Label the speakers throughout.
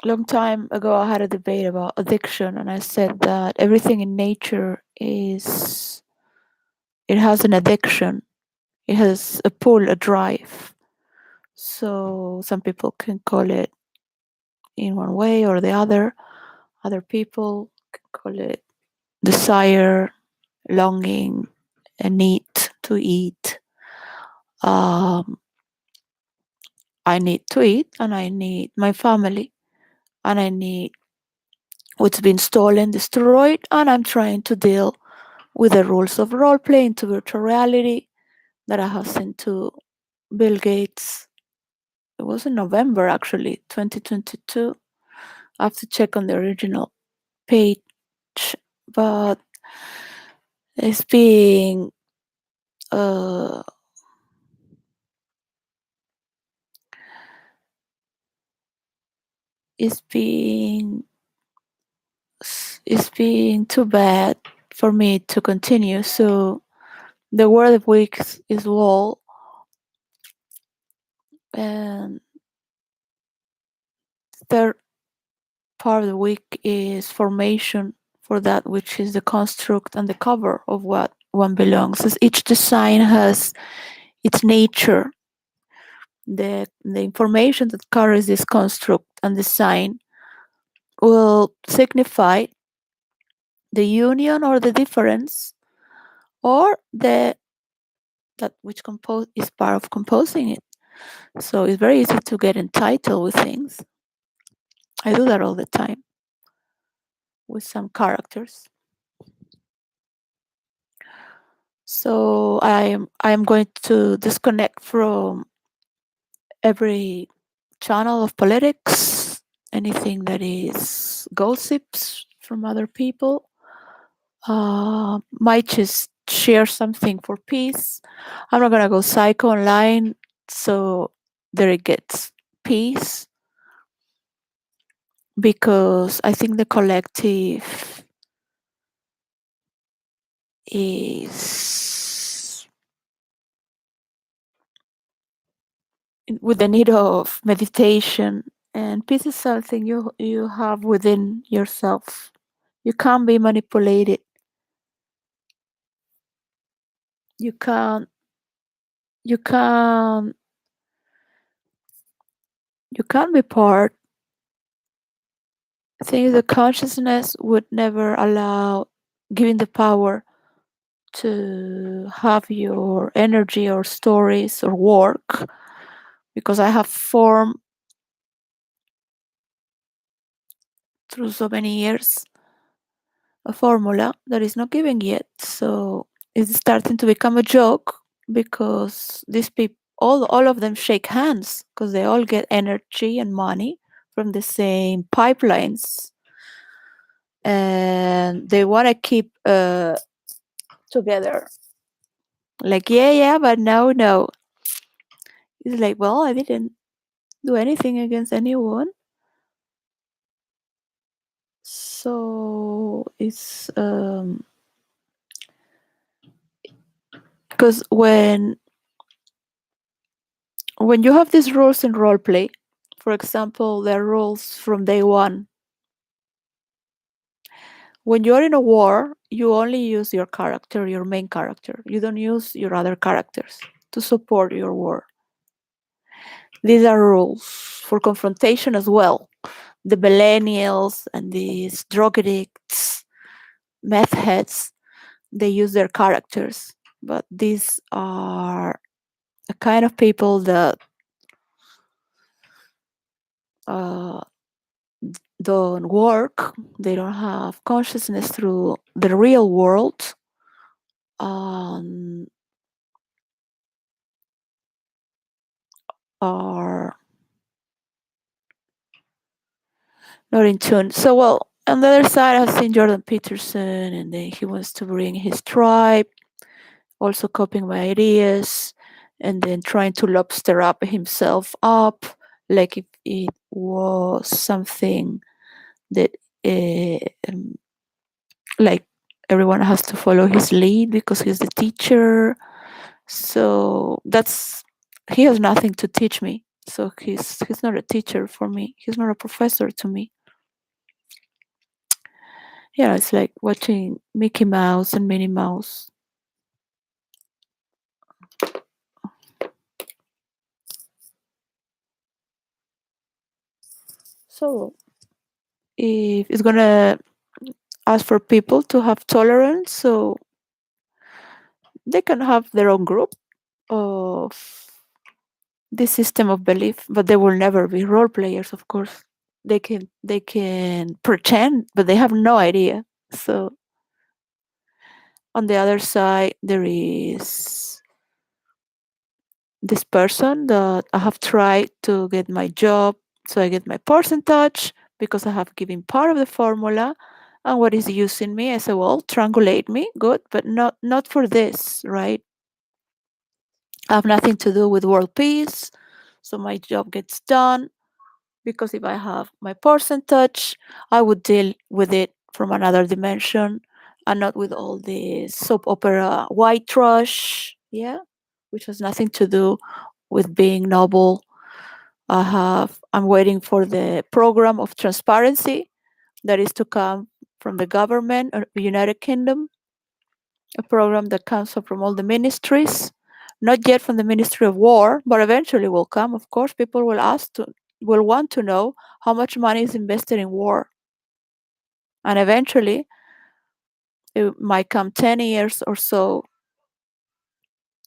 Speaker 1: long time ago I had a debate about addiction, and I said that everything in nature it has an addiction. It has a pull, a drive. So some people can call it in one way or the other. Other people can call it desire, longing, a need to eat. Um, I need to eat, and I need my family, and I need what's been stolen, destroyed, and I'm trying to deal with the rules of role playing to virtual reality that I have sent to Bill Gates. It was in November, actually, 2022. I have to check on the original page, but it's being uh, it's being it's being too bad for me to continue. So the word of week is wall, and third part of the week is formation for that which is the construct and the cover of what one belongs. As each design has its nature, the information that carries this construct and design will signify the union or the difference, or the that which compose is part of composing it. So it's very easy to get entitled with things. I do that all the time with some characters. So I am going to disconnect from every channel of politics, anything that is gossips from other people. Might just share something for peace. I'm not gonna go psycho online, so there it gets peace, because I think the collective is with the need of meditation, and peace is something you have within yourself. You can't be manipulated. You can't you can't you can't be part. I think the consciousness would never allow giving the power to have your energy or stories or work, because I have formed through so many years a formula that is not giving yet. So it's starting to become a joke, because these people, all of them shake hands because they all get energy and money from the same pipelines, and they want to keep together. Like, yeah, but no. It's like, well, I didn't do anything against anyone. So it's because when you have these rules in role play, for example, there are rules from day one. When you're in a war, you only use your character, your main character. You don't use your other characters to support your war. These are rules for confrontation as well. The millennials and these drug addicts, meth heads, they use their characters, but these are the kind of people that uh, don't work. They don't have consciousness through the real world. Um, are not in tune. So, well, on the other side, I've seen Jordan Peterson, and then he wants to bring his tribe, also copying my ideas, and then trying to lobster up himself up, like if it was something that, um, like everyone has to follow his lead because he's the teacher. So he has nothing to teach me. So he's not a teacher for me. He's not a professor to me. Yeah, it's like watching Mickey Mouse and Minnie Mouse. So if it's gonna ask for people to have tolerance, so they can have their own group of this system of belief, but they will never be role players, of course. They can pretend, but they have no idea. So on the other side, there is this person that I have tried to get my job, so I get my percentage because I have given part of the formula. And what is using me? I said, well, triangulate me, good, but not for this, right? I have nothing to do with world peace, so my job gets done. Because if I have my percentage, I would deal with it from another dimension and not with all this soap opera white trash, yeah, which has nothing to do with being noble. I'm waiting for the program of transparency that is to come from the government of the United Kingdom, a program that comes from all the ministries, not yet from the Ministry of War, but eventually will come. Of course, people will want to know how much money is invested in war, and eventually it might come 10 years or so,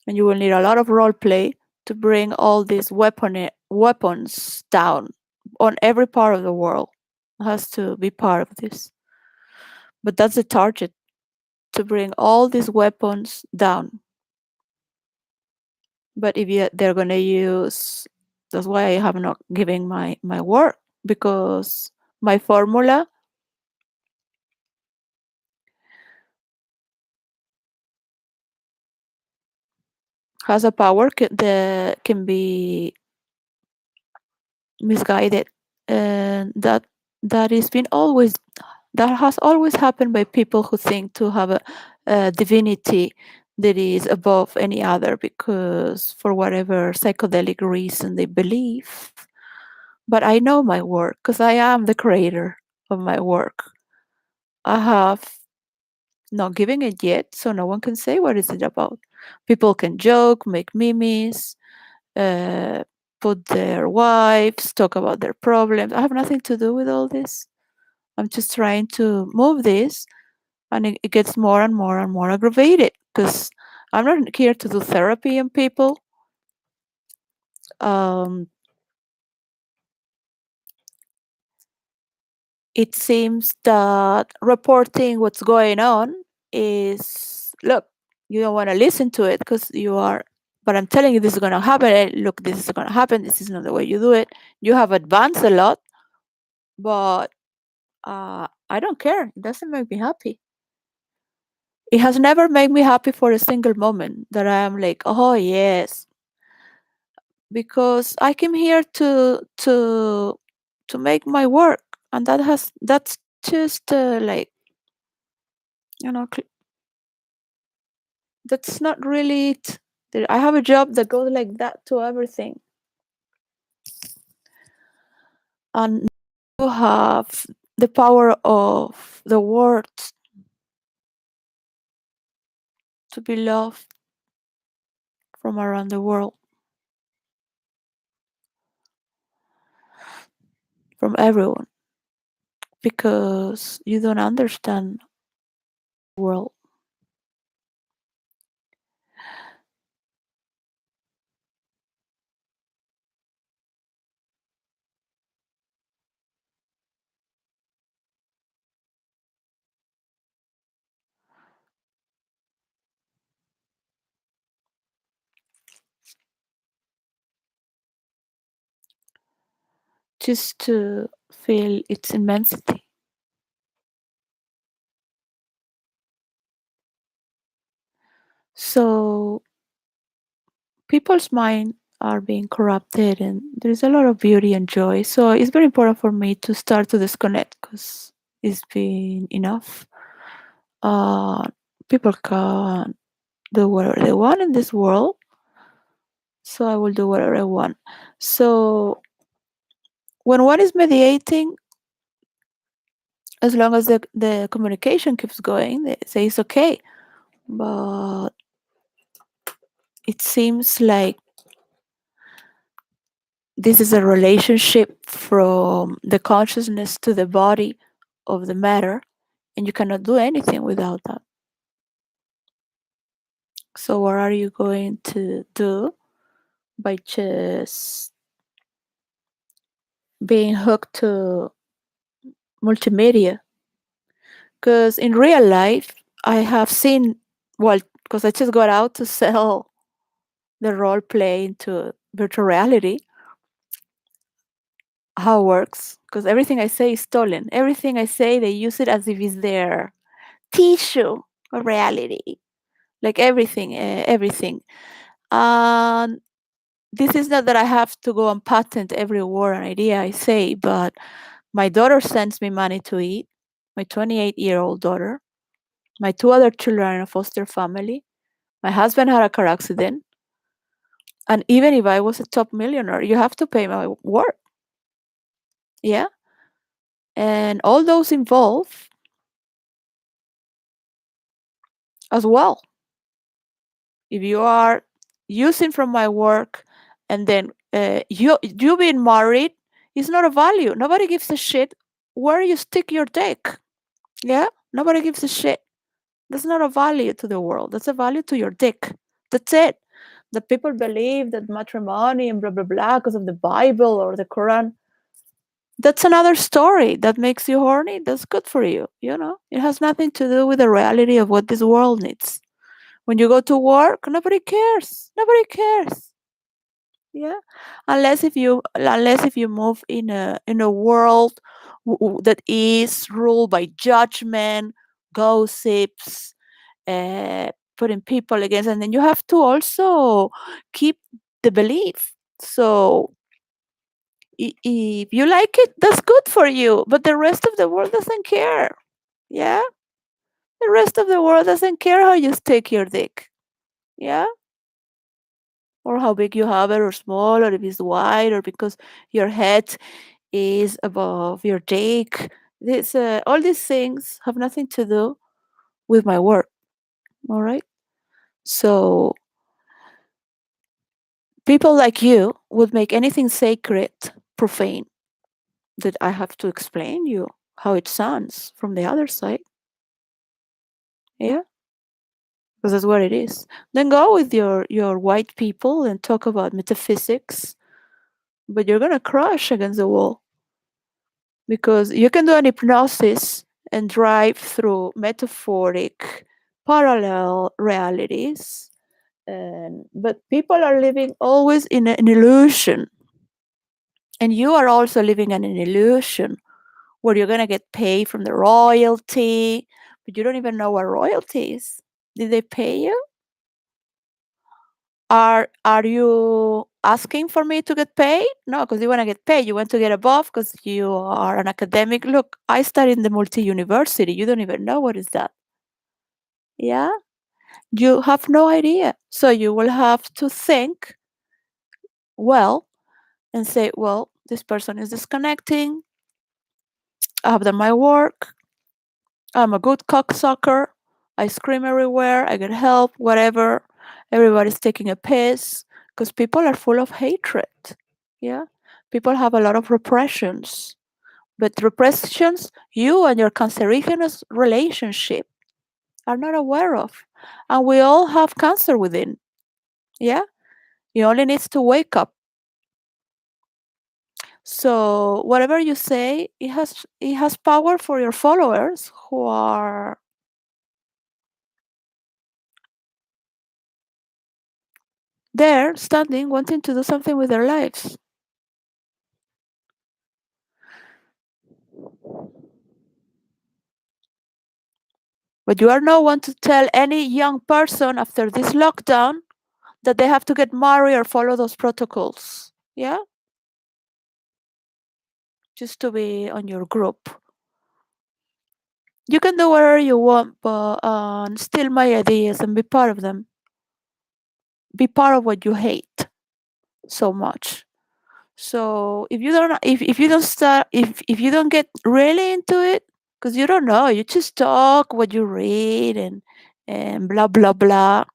Speaker 1: and you will need a lot of role play to bring all these weapons down on every part of the world. It has to be part of this, but that's the target, to bring all these weapons down. But they're going to use, that's why I have not given my work, because my formula has a power that can be misguided, and that has been always that has always happened by people who think to have a divinity that is above any other, because for whatever psychedelic reason they believe. But I know my work because I am the creator of my work. I have not given it yet, so no one can say what is it about. People can joke, make memes, uh, put their wives, talk about their problems. I have nothing to do with all this. I'm just trying to move this, and it gets more and more and more aggravated because I'm not here to do therapy on people. Um, it seems that reporting what's going on is, look, you don't want to listen to it because you are, but I'm telling you this is going to happen. Look, this is going to happen. This is not the way you do it. You have advanced a lot, but I don't care. It doesn't make me happy. It has never made me happy for a single moment that I am like, oh yes, because I came here to make my work, and that's just like, you know, that's not really it. I have a job that goes like that to everything, and you have the power of the words to be loved from around the world, from everyone, because you don't understand the world. Just to feel its immensity. So people's mind are being corrupted, and there's a lot of beauty and joy. So it's very important for me to start to disconnect because it's been enough. Uh, People can do whatever they want in this world. So I will do whatever I want. So when one is mediating, as long as the communication keeps going, they say it's okay. But it seems like this is a relationship from the consciousness to the body of the matter, and you cannot do anything without that. So, what are you going to do by just being hooked to multimedia? Because in real life, I have seen, well, because I just got out to sell the role play into virtual reality, how it works. Because everything I say is stolen. Everything I say, they use it as if it's their tissue of reality. Like everything, everything. And this is not that I have to go and patent every word and idea I say, but my daughter sends me money to eat, my 28-year-old daughter. My two other children are in a foster family. My husband had a car accident. And even if I was a top millionaire, you have to pay my work. Yeah. And all those involve as well. If you are using from my work and then you being married is not a value. Nobody gives a shit where you stick your dick. Yeah. Nobody gives a shit. That's not a value to the world. That's a value to your dick. That's it. The people believe that matrimony and blah blah blah because of the Bible or the Quran. That's another story that makes you horny. That's good for you. You know, it has nothing to do with the reality of what this world needs. When you go to work, nobody cares. Nobody cares. Yeah, unless if you move in a world that is ruled by judgment, gossips, putting people against, and then you have to also keep the belief. So if you like it, that's good for you. But the rest of the world doesn't care. Yeah, the rest of the world doesn't care how you stick your dick. Yeah, or how big you have it, or small, or if it's wide, or because your head is above your dick. This all these things have nothing to do with my work. All right. So people like you would make anything sacred profane. That I have to explain you how it sounds from the other side. Yeah, because that's what it is. Then go with your white people and talk about metaphysics, but you're gonna crash against the wall because you can do an hypnosis and drive through metaphoric parallel realities, but people are living always in an illusion, and you are also living in an illusion where you're gonna get paid from the royalty, but you don't even know what royalty is. Did they pay you? Are you asking for me to get paid? No, because you want to get paid. You want to get above because you are an academic. Look, I studied in the multi-university. You don't even know what is that. Yeah? You have no idea. So you will have to think well and say, well, this person is disconnecting. I have done my work. I'm a good cocksucker. I scream everywhere. I get help, whatever. Everybody's taking a piss because people are full of hatred. Yeah. People have a lot of repressions, but repressions you and your cancerous relationship are not aware of. And we all have cancer within. Yeah. You only needs to wake up. So whatever you say, it has power for your followers who are there standing wanting to do something with their lives. But you are no one to tell any young person after this lockdown that they have to get married or follow those protocols. Yeah? Just to be on your group. You can do whatever you want, but steal my ideas and be part of them. Be part of what you hate. so much. So if you don't start if you don't get really into it, because you don't know, you just talk what you read and blah blah blah.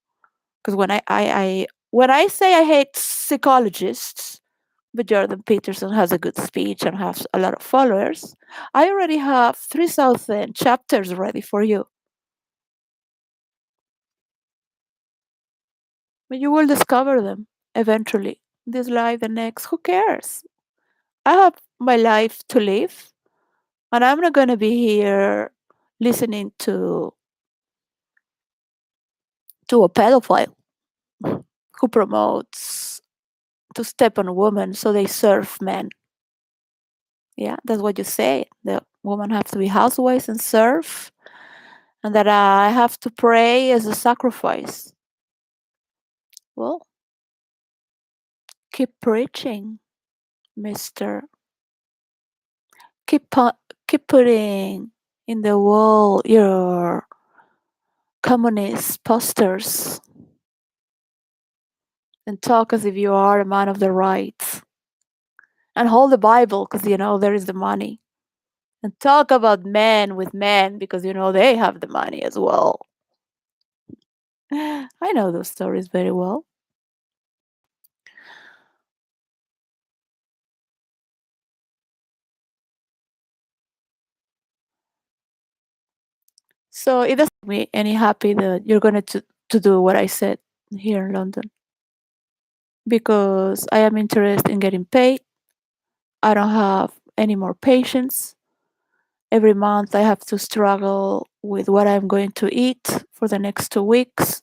Speaker 1: Because when I say I hate psychologists, but Jordan Peterson has a good speech and has a lot of followers, I already have 3,000 chapters ready for you. But you will discover them eventually. This life, the next, who cares? I have my life to live, and I'm not going to be here listening to a pedophile who promotes to step on women so they serve men. Yeah, that's what you say. The women have to be housewives and serve, and that I have to pray as a sacrifice. Well, keep preaching, mister. Keep, keep putting in the wall your communist posters and talk as if you are a man of the right. And hold the Bible because you know there is the money. And talk about men with men because you know they have the money as well. I know those stories very well. So it doesn't make me any happy that you're going to do what I said here in London because I am interested in getting paid. I don't have any more patience. Every month I have to struggle with what I'm going to eat for the next 2 weeks.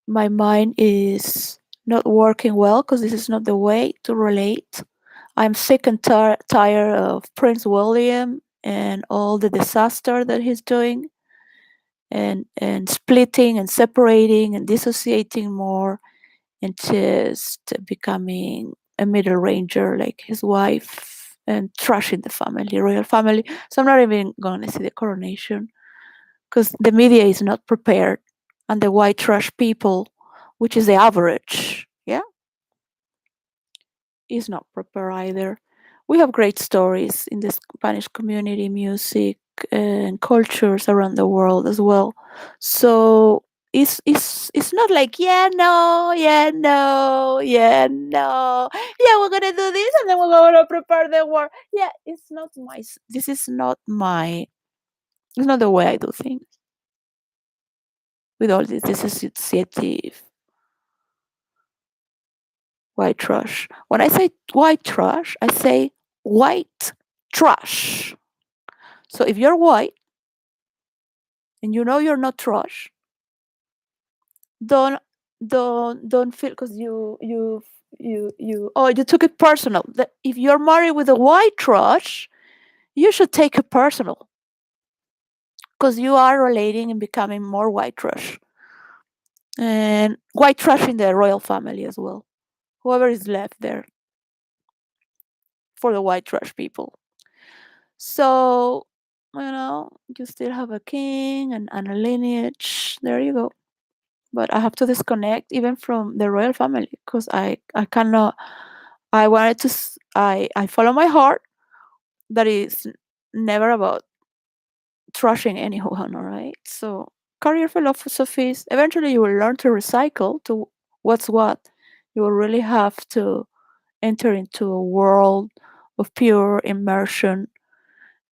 Speaker 1: My mind is not working well because this is not the way to relate. I'm sick and tired of Prince William and all the disaster that he's doing and splitting and separating and dissociating more and just becoming a middle ranger like his wife and trashing the family, royal family. So I'm not even going to see the coronation because the media is not prepared and the white trash people, which is the average, yeah, is not prepared either. We have great stories in the Spanish community, music and cultures around the world as well. So it's not like yeah no yeah no yeah no yeah we're gonna do this and then we're gonna prepare the war. Yeah, it's not my. This is not my. It's not the way I do things. With all this dissociative white trash. When I say white trash, I say white trash. So if you're white and you know you're not trash, don't don't feel because you took it personal. That if you're married with a white trash, you should take it personal because you are relating and becoming more white trash and white trash in the royal family as well. Whoever is left there for the white trash people. So, you still have a king and a lineage. There you go. But I have to disconnect even from the royal family because I cannot. I wanted to. I follow my heart. That is never about trashing anyone. All right. So career philosophies. Eventually, you will learn to recycle to what's what. You will really have to enter into a world of pure immersion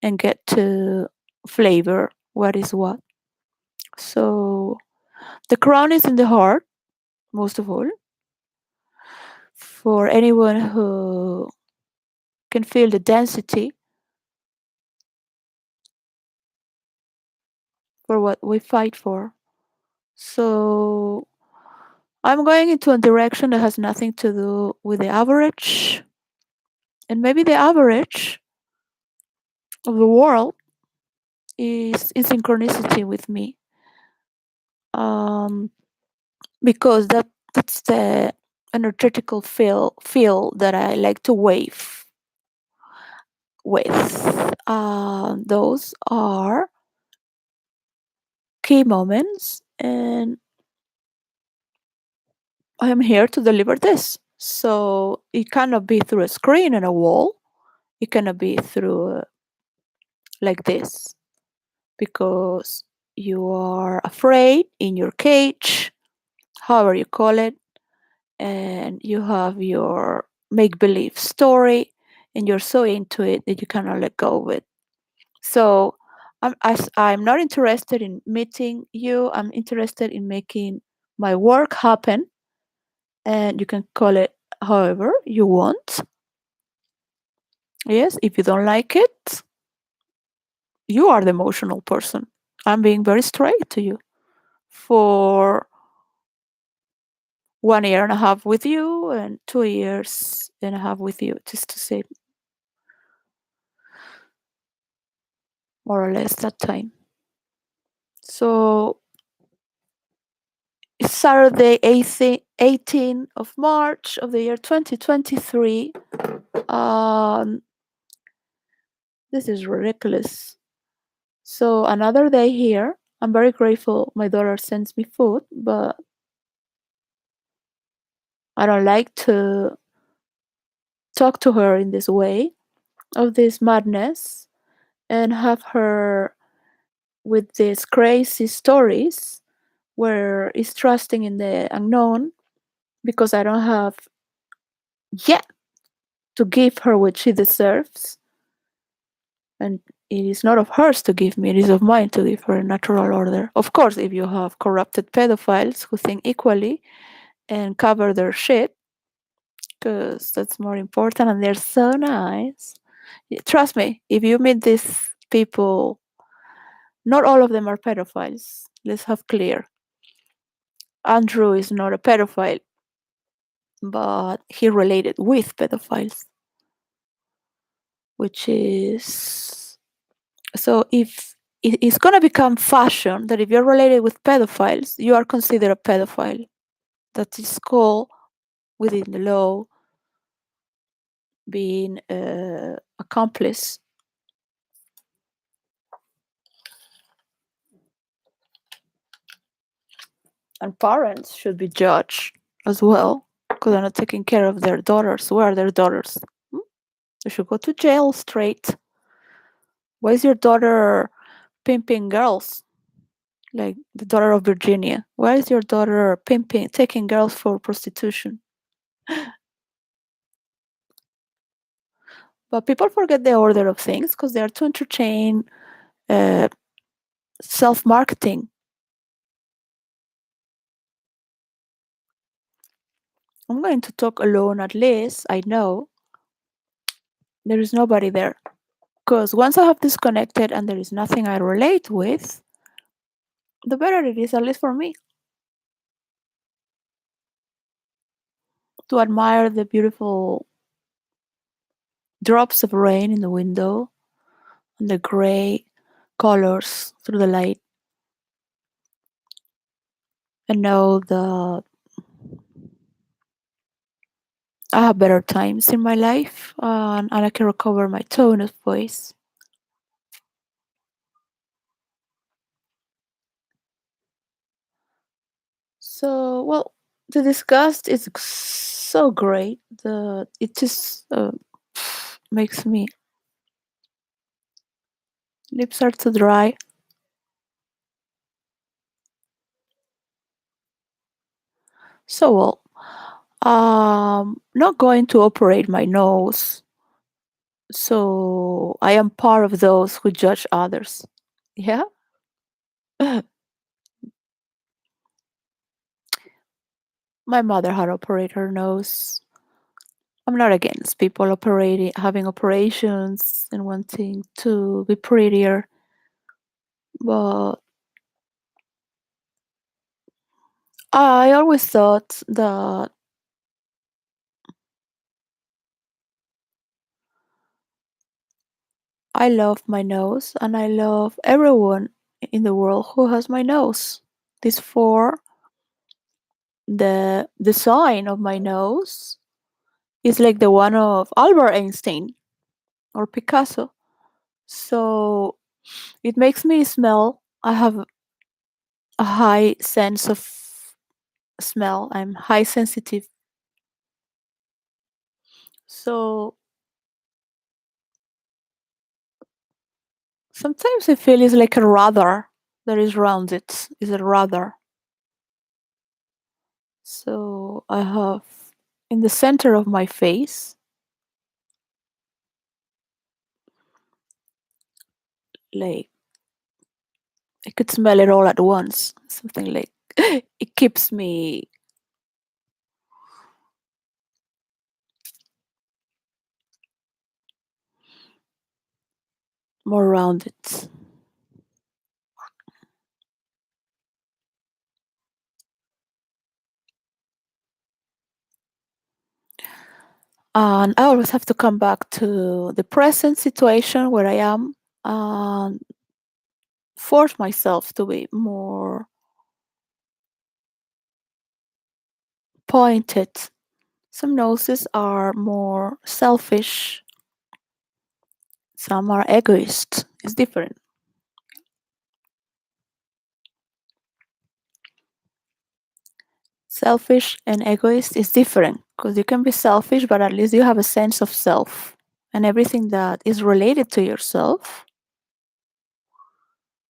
Speaker 1: and get to flavor what is what. So the crown is in the heart, most of all, for anyone who can feel the density for what we fight for. So I'm going into a direction that has nothing to do with the average, and maybe the average of the world is in synchronicity with me, um, because that's the energetical feel that I like to wave with. Those are key moments, and I am here to deliver this. So it cannot be through a screen and a wall. It cannot be through like this because you are afraid in your cage, however you call it, and you have your make believe story, and you're so into it that you cannot let go of it. So I'm not interested in meeting you, I'm interested in making my work happen, and you can call it however you want. Yes, if you don't like it, you are the emotional person. I'm being very straight to you. For 1 year and a half with you and 2 years and a half with you, just to say more or less that time. So it's Saturday, 18th of March of the year 2023. Um, this is ridiculous. So another day here. I'm very grateful my daughter sends me food, but I don't like to talk to her in this way of this madness and have her with these crazy stories where is trusting in the unknown because I don't have yet to give her what she deserves. And it is not of hers to give me, it is of mine to give her a natural order. Of course, if you have corrupted pedophiles who think equally and cover their shit, because that's more important and they're so nice. Trust me, if you meet these people, not all of them are pedophiles. Let's have clear. Andrew is not a pedophile, but he related with pedophiles, which is so if it's going to become fashion that if you're related with pedophiles, you are considered a pedophile. That is called within the law being accomplice. And parents should be judged as well because they're not taking care of their daughters. Where are their daughters? Hmm? They should go to jail straight. Why is your daughter pimping girls? Like the daughter of Virginia. Why is your daughter pimping, taking girls for prostitution? But people forget the order of things because they are to entertain uh, self marketing. I'm going to talk alone at least. I know there is nobody there. Because once I have disconnected and there is nothing I relate with, the better it is, at least for me, to admire the beautiful drops of rain in the window and the gray colors through the light and know that I have better times in my life and I can recover my tone of voice. So, well, the disgust is so great that it just makes me lips are too dry. So, well, not going to operate my nose. So I am part of those who judge others. Yeah. My mother had operated her nose. I'm not against people operating, having operations and wanting to be prettier, but I always thought that I love my nose and I love everyone in the world who has my nose. This for the design of my nose is like the one of Albert Einstein or Picasso. So it makes me smell. I have a high sense of smell. I'm high sensitive. So sometimes I feel it's like a radar that is around it. Is a radar. So I have in the center of my face, like I could smell it all at once. Something like it keeps me more rounded. And I always have to come back to the present situation where I am and force myself to be more pointed. Some noses are more selfish, some are egoist. It's different. Selfish and egoist is different because you can be selfish, but at least you have a sense of self. And everything that is related to yourself,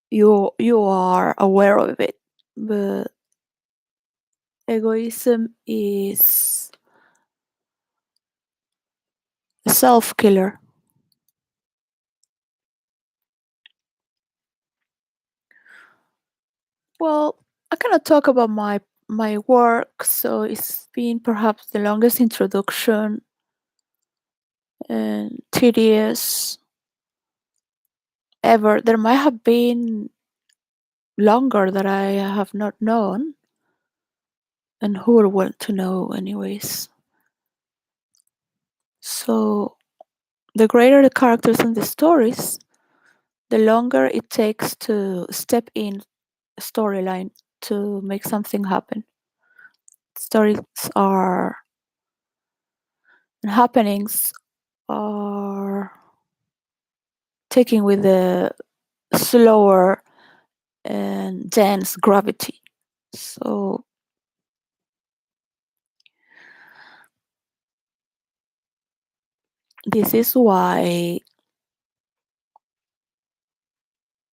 Speaker 1: you are aware of it. But egoism is a self killer. Well, I cannot talk about my work, so it's been perhaps the longest introduction and tedious ever. There might have been longer that I have not known, and who would want to know, anyways. So, the greater the characters and the stories, the longer it takes to step in a storyline to make something happen. Stories are and happenings are taken with a slower and dense gravity. So this is why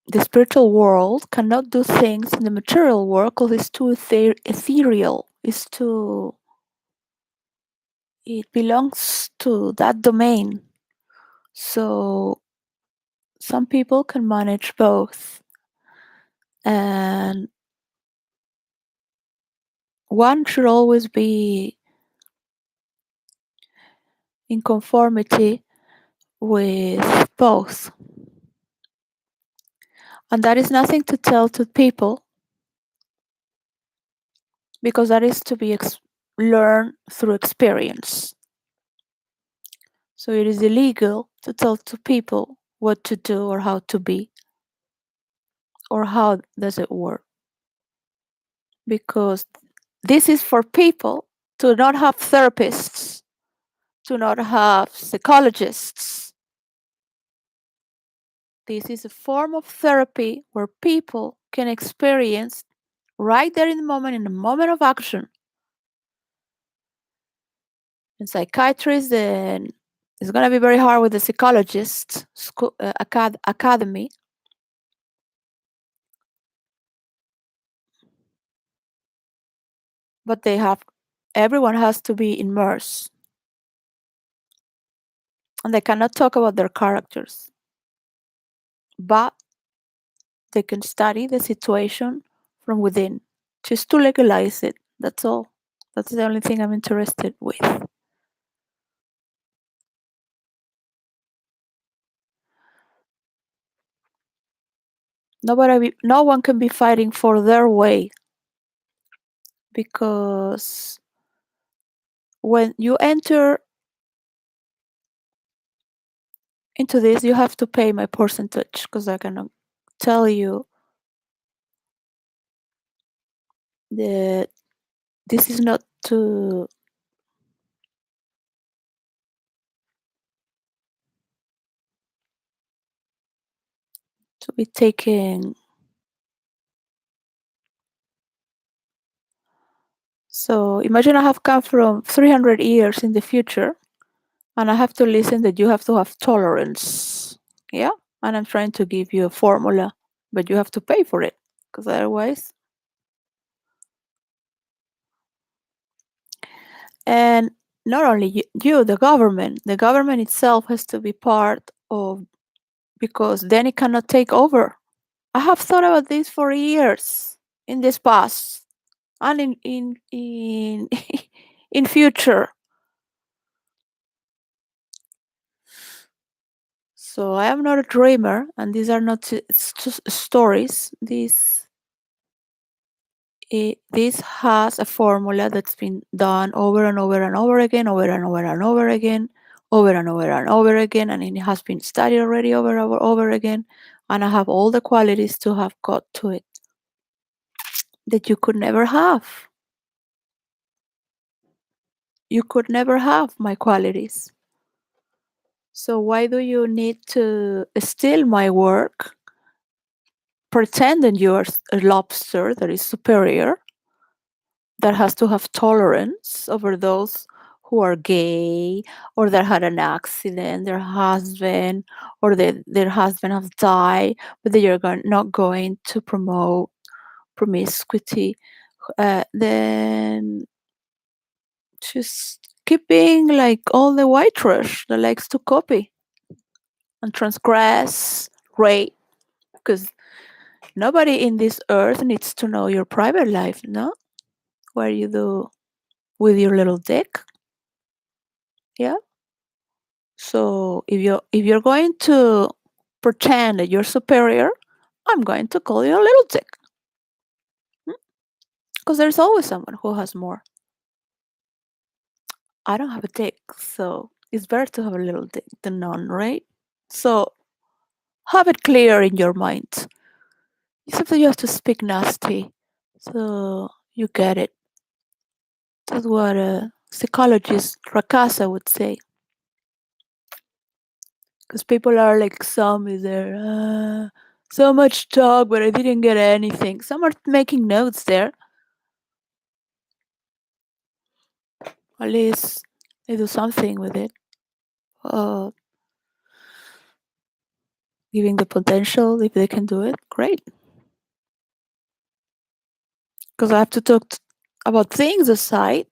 Speaker 1: the spiritual world cannot do things in the material world because it's too ethereal. It belongs to that domain. So some people can manage both. And one should always be in conformity with both. And that is nothing to tell to people because that is to be learned through experience. So it is illegal to tell to people what to do or how to be or how does it work. Because this is for people to not have therapists, to not have psychologists. This is a form of therapy where people can experience right there in the moment of action. And psychiatrists, then it's going to be very hard with the psychologist academy. But everyone has to be immersed. And they cannot talk about their characters. But they can study the situation from within, just to legalize it. That's all. That's the only thing I'm interested with. No one can be fighting for their way because when you enter into this, you have to pay my percentage because I cannot tell you that this is not to be taken So imagine I have come from 300 years in the future and I have to listen that you have to have tolerance. Yeah? And I'm trying to give you a formula, but you have to pay for it because otherwise. And not only you, the government itself has to be part of, because then it cannot take over. I have thought about this for years in this past and in in future. So I am not a dreamer, and these are not just stories. This has a formula that's been done over and over and over again, over and over and over again, over and over and over again, and it has been studied already over and over again. And I have all the qualities to have got to it that you could never have. You could never have my qualities. So why do you need to steal my work, pretending you're a lobster that is superior, that has to have tolerance over those who are gay or that had an accident, their husband or their husband has died, but they are not going to promote promiscuity, then just keep being like all the white trash that likes to copy and transgress, rape, because nobody in this earth needs to know your private life, no? What you do with your little dick, yeah? So if you're going to pretend that you're superior, I'm going to call you a little dick. Because there's always someone who has more. I don't have a dick, so it's better to have a little dick than none, right? So have it clear in your mind. Except that you have to speak nasty, so you get it. That's what a psychologist Rakasa would say. Because people are like, some is there, so much talk, but I didn't get anything. Some are making notes there. At least they do something with it. Uh, Giving the potential, if they can do it, great. Because I have to talk about things aside,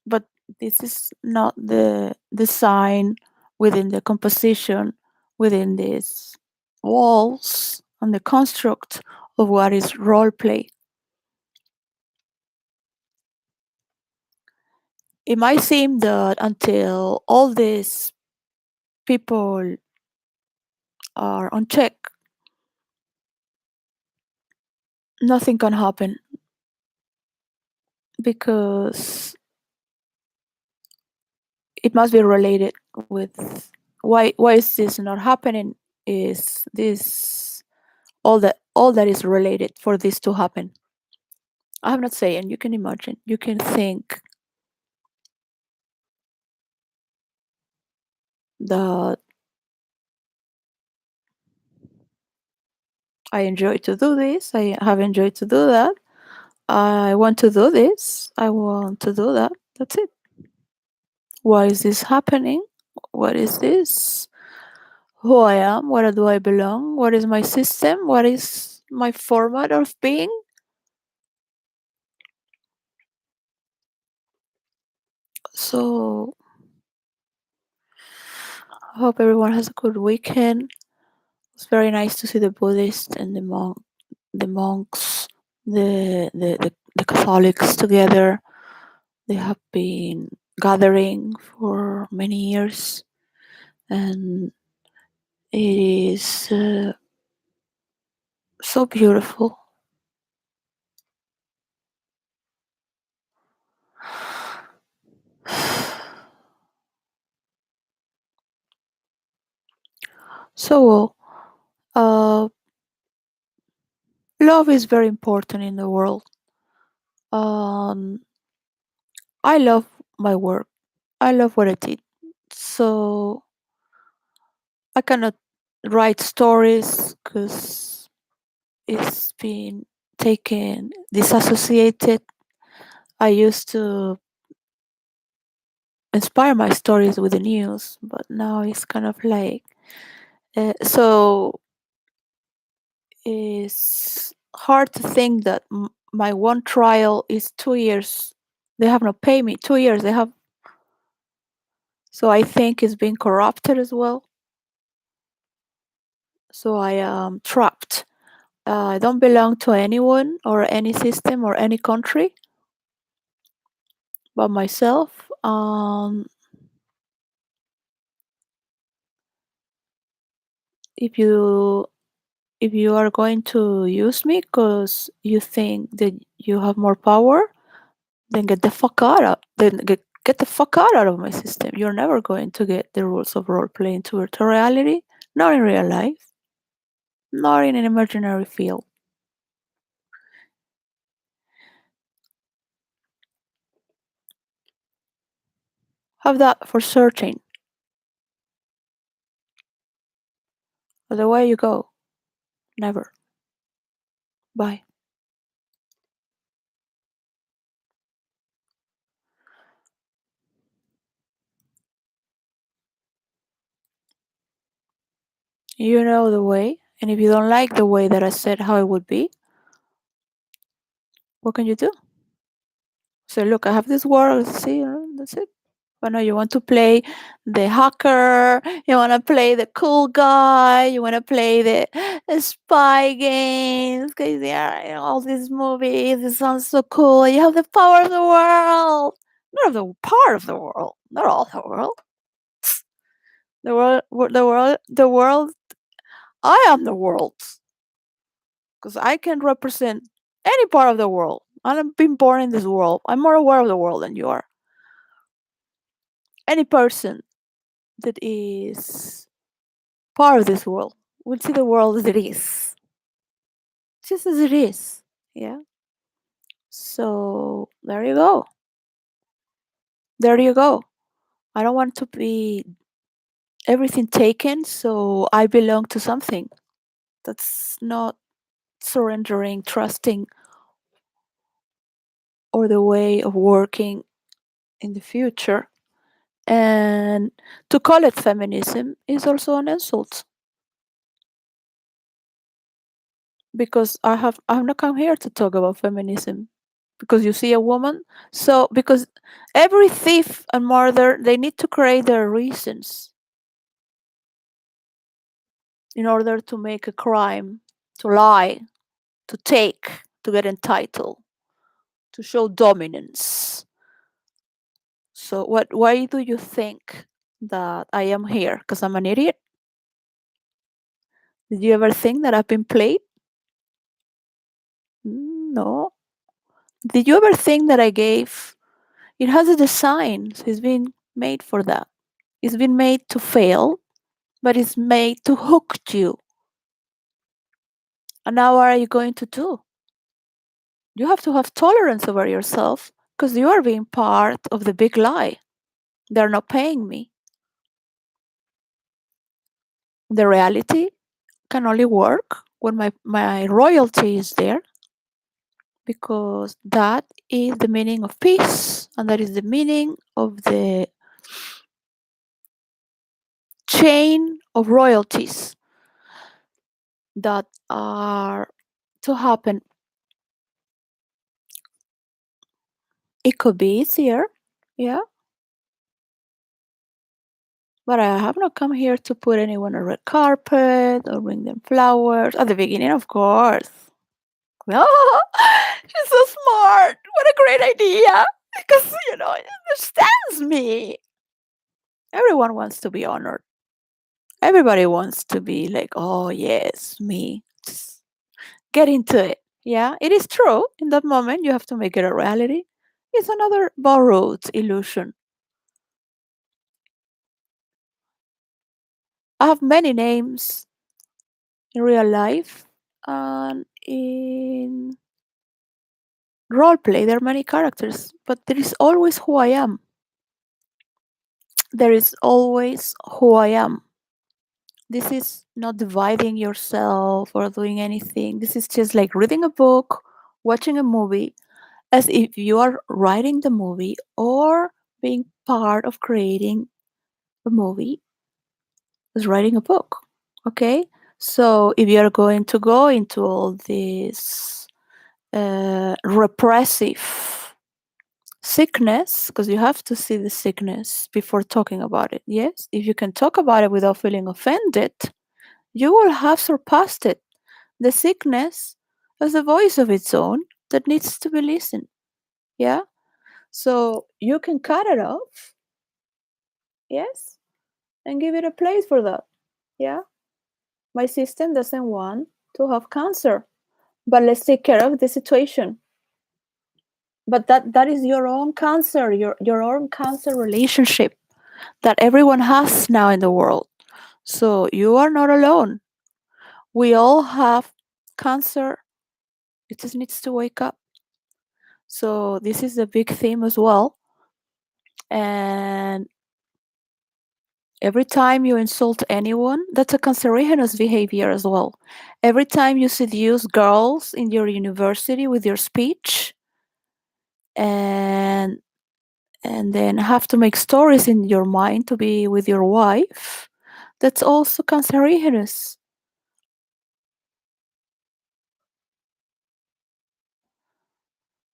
Speaker 1: but this is not the design within the composition, within these walls and the construct of what is role play. It might seem that until all these people are on check, nothing can happen, because it must be related with why is this not happening. Is this all that is related for this to happen? I'm not saying, you can imagine, you can think that I enjoy to do this, I have enjoyed to do that, I want to do this, I want to do that. That's it. Why is this happening? What is this? Who I am? Where do I belong? What is my system? What is my format of being? So I hope everyone has a good weekend. It's very nice to see the Buddhists and the monks, the Catholics together. They have been gathering for many years, and it is so beautiful. So, well, love is very important in the world. Um, I love my work. I love what I did. So I cannot write stories because it's been taken disassociated. I used to inspire my stories with the news, but now it's kind of like so it's hard to think that my one trial is 2 years. They have not paid me 2 years. They have, so I think it's been corrupted as well. So I am trapped. I don't belong to anyone or any system or any country but myself. If you if you are going to use me because you think that you have more power, then get the fuck out of then get the fuck out of my system. You're never going to get the rules of role playing to reality, not in real life, not in an imaginary field. Have that for certain. The way you go, never. Bye. You know the way, and if you don't like the way that I said how it would be, what can you do? Say, look, I have this world. See, that's it. But no, you want to play the hacker, you want to play the cool guy, you want to play the spy games, because yeah, all these movies, it sounds so cool. You have the power of the world. Not of the part of the world, not all the world. The world. I am the world, because I can represent any part of the world. I've been born in this world. I'm more aware of the world than you are. Any person that is part of this world will see the world as it is, just as it is. Yeah. So there you go. There you go. I don't want to be everything taken, so I belong to something. That's not surrendering, trusting, or the way of working in the future. And to call it feminism is also an insult, because I've not come here to talk about feminism because you see a woman. So because every thief and murder, they need to create their reasons in order to make a crime, to lie, to take, to get entitled, to show dominance. So why do you think that I am here? Because I'm an idiot? Did you ever think that I've been played? No. Did you ever think that I gave, it has a design, so it's been made for that. It's been made to fail, but it's made to hook you. And now what are you going to do? You have to have tolerance over yourself, because you are being part of the big lie. They're not paying me. The reality can only work when my royalty is there, because that is the meaning of peace, and that is the meaning of the chain of royalties that are to happen. It could be easier, yeah, but I have not come here to put anyone on a red carpet or bring them flowers. At the beginning, of course. Oh, she's so smart. What a great idea. Because, it understands me. Everyone wants to be honored. Everybody wants to be like, oh, yes, me. Just get into it. Yeah, it is true. In that moment, you have to make it a reality. It's another borrowed illusion. I have many names in real life, and in roleplay, there are many characters, but there is always who I am. There is always who I am. This is not dividing yourself or doing anything. This is just like reading a book watching a movie as if you are writing the movie or being part of creating a movie as writing a book. Okay? So if you're going to go into all this repressive sickness, because you have to see the sickness before talking about it. Yes? If you can talk about it without feeling offended, you will have surpassed it. The sickness has a voice of its own that needs to be listened. Yeah? So you can cut it off, yes, and give it a place for that. Yeah? My system doesn't want to have cancer, but let's take care of the situation. But that is your own cancer, your own cancer relationship that everyone has now in the world. So you are not alone. We all have cancer. It just needs to wake up. So this is a big theme as well. And every time you insult anyone, that's a cancerogenous behavior as well. Every time you seduce girls in your university with your speech, and then have to make stories in your mind to be with your wife, that's also cancerogenous.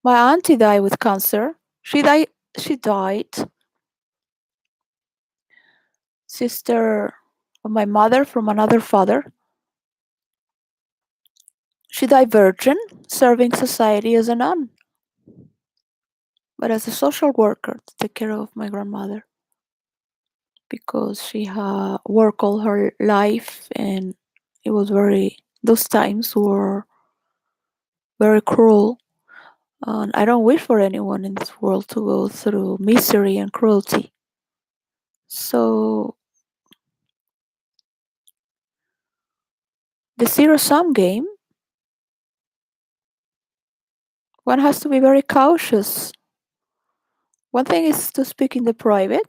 Speaker 1: My auntie died with cancer. She died sister of my mother from another father. She died virgin, serving society as a nun, but as a social worker to take care of my grandmother because she had worked all her life, and it was those times were very cruel. And I don't wish for anyone in this world to go through misery and cruelty. So the zero sum game, one has to be very cautious. One thing is to speak in the private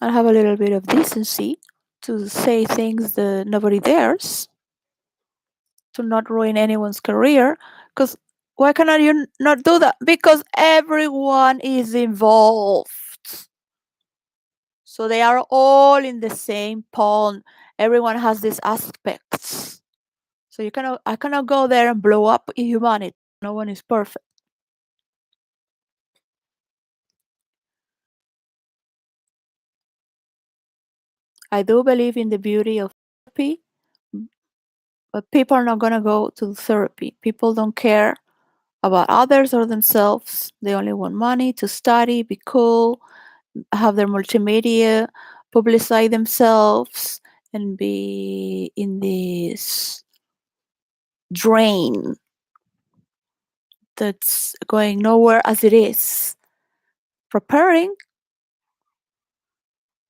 Speaker 1: and have a little bit of decency to say things that nobody dares, to not ruin anyone's career. Because why cannot you not do that? Because everyone is involved. So they are all in the same pond. Everyone has these aspects. So I cannot go there and blow up humanity. No one is perfect. I do believe in the beauty of therapy, but people are not gonna go to therapy. People don't care about others or themselves. They only want money to study, be cool, have their multimedia, publicize themselves, and be in this drain that's going nowhere as it is. Preparing,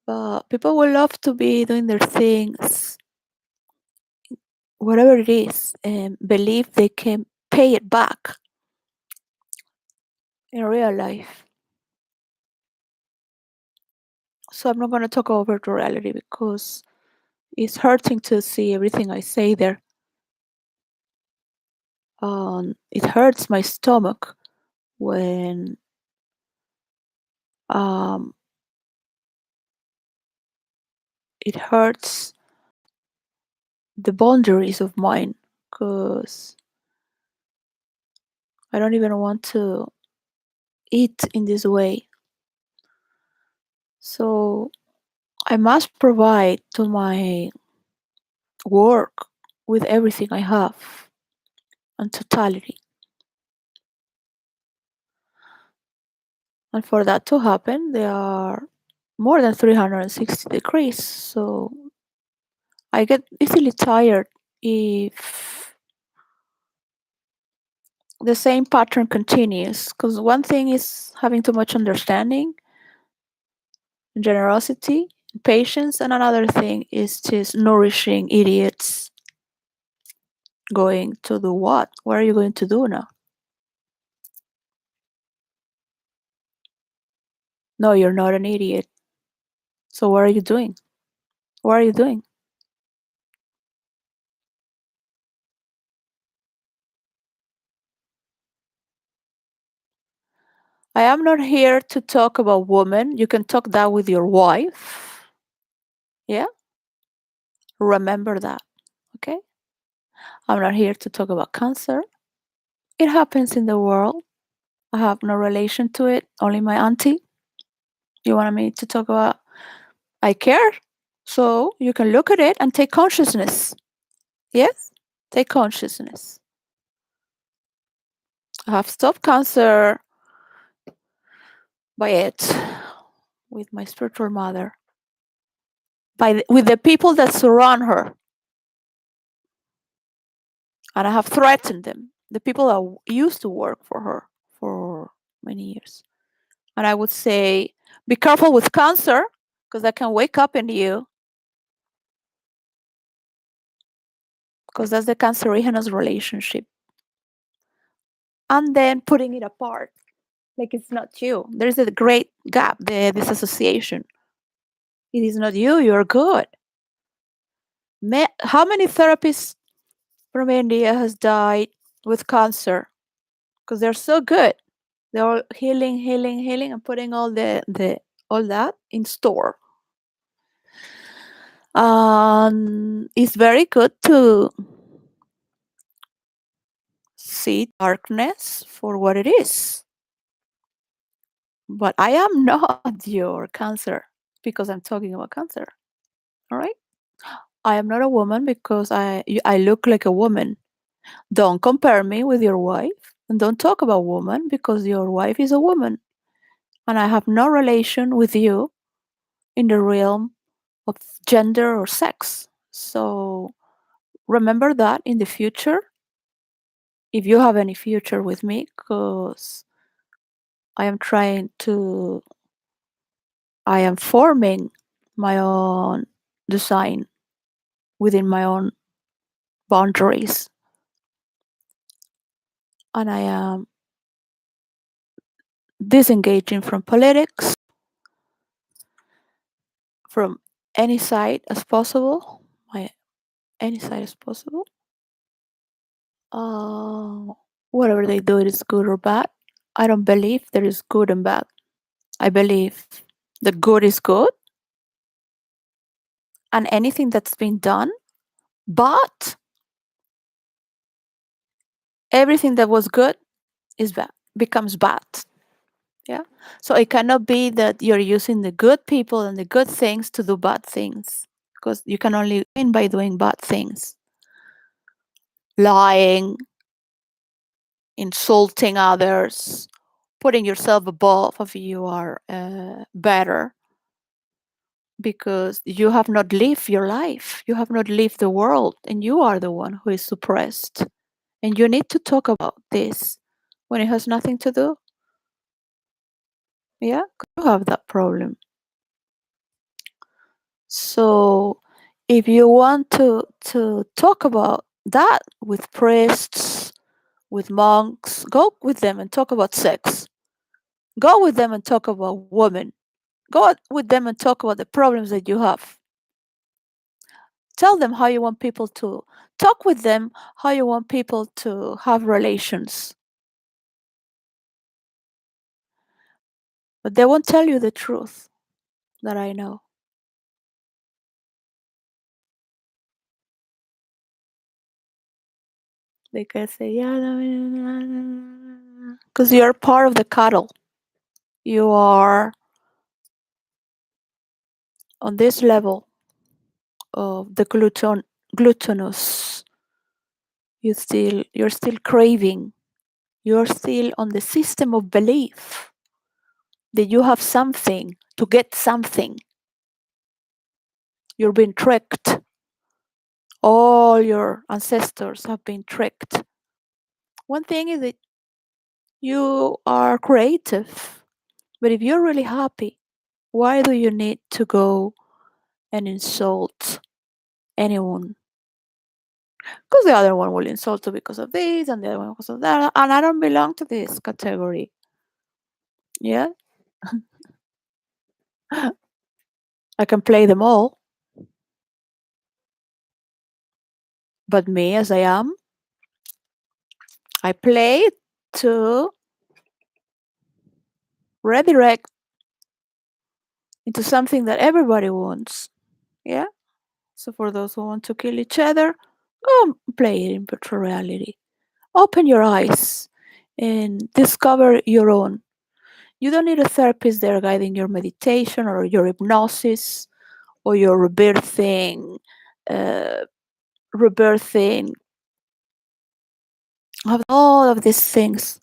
Speaker 1: but people will love to be doing their things, whatever it is, and believe they can pay it back in real life. So I'm not going to talk over to reality because it's hurting to see everything I say there. It hurts my stomach when um, it hurts the boundaries of mine because I don't even want to eat in this way. So I must provide to my work with everything I have and totality. And for that to happen, there are more than 360 degrees. So I get easily tired if the same pattern continues. Because one thing is having too much understanding, generosity, patience, and another thing is just nourishing idiots going to do what? What are you going to do now? No, you're not an idiot. So what are you doing? What are you doing? I am not here to talk about women. You can talk that with your wife. Yeah? Remember that. Okay? I'm not here to talk about cancer. It happens in the world. I have no relation to it, only my auntie. You want me to talk about I care? So you can look at it and take consciousness. Yes? Take consciousness. I have stopped cancer by it with my spiritual mother, with the people that surround her. And I have threatened them, the people that used to work for her for many years. And I would say, be careful with cancer, because that can wake up in you, because that's the cancerígenos relationship. And then putting it apart, like it's not you. There's a great gap, the disassociation. It is not you, you're good. How many therapists from India has died with cancer? Because they're so good. They're all healing, healing, healing, and putting all all that in store. It's very good to see darkness for what it is. But I am not your cancer because I'm talking about cancer. All right? I am not a woman because I look like a woman. Don't compare me with your wife, and don't talk about woman because your wife is a woman. And I have no relation with you in the realm of gender or sex. So remember that in the future, if you have any future with me, because I am forming my own design within my own boundaries. And I am disengaging from politics, from any side as possible, any side as possible. Whatever they do, it is good or bad. I don't believe there is good and bad. I believe the good is good, and anything that's been done, but everything that was good is bad, becomes bad. Yeah. So it cannot be that you're using the good people and the good things to do bad things, because you can only win by doing bad things. Lying, insulting others, putting yourself above if you are better, because you have not lived your life. You have not lived the world, and you are the one who is suppressed. And you need to talk about this when it has nothing to do. Yeah, you have that problem. So if you want to talk about that with priests, with monks, go with them and talk about sex. Go with them and talk about women. Go with them and talk about the problems that you have. Tell them how you want people to talk with them, how you want people to have relations. But they won't tell you the truth that I know. They can say, yeah, because you're part of the cattle. You are on this level of the gluttonous. You're still craving. You're still on the system of belief that you have something to get something. You're being tricked. All your ancestors have been tricked. One thing is that you are creative, but if you're really happy, why do you need to go and insult anyone? Because the other one will insult you because of this, and the other one because of that, and I don't belong to this category. Yeah, I can play them all, but me as I am, I play to redirect into something that everybody wants. Yeah. So for those who want to kill each other, go play it in virtual reality. Open your eyes and discover your own. You don't need a therapist there guiding your meditation or your hypnosis or your uh, rebirthing, of all of these things.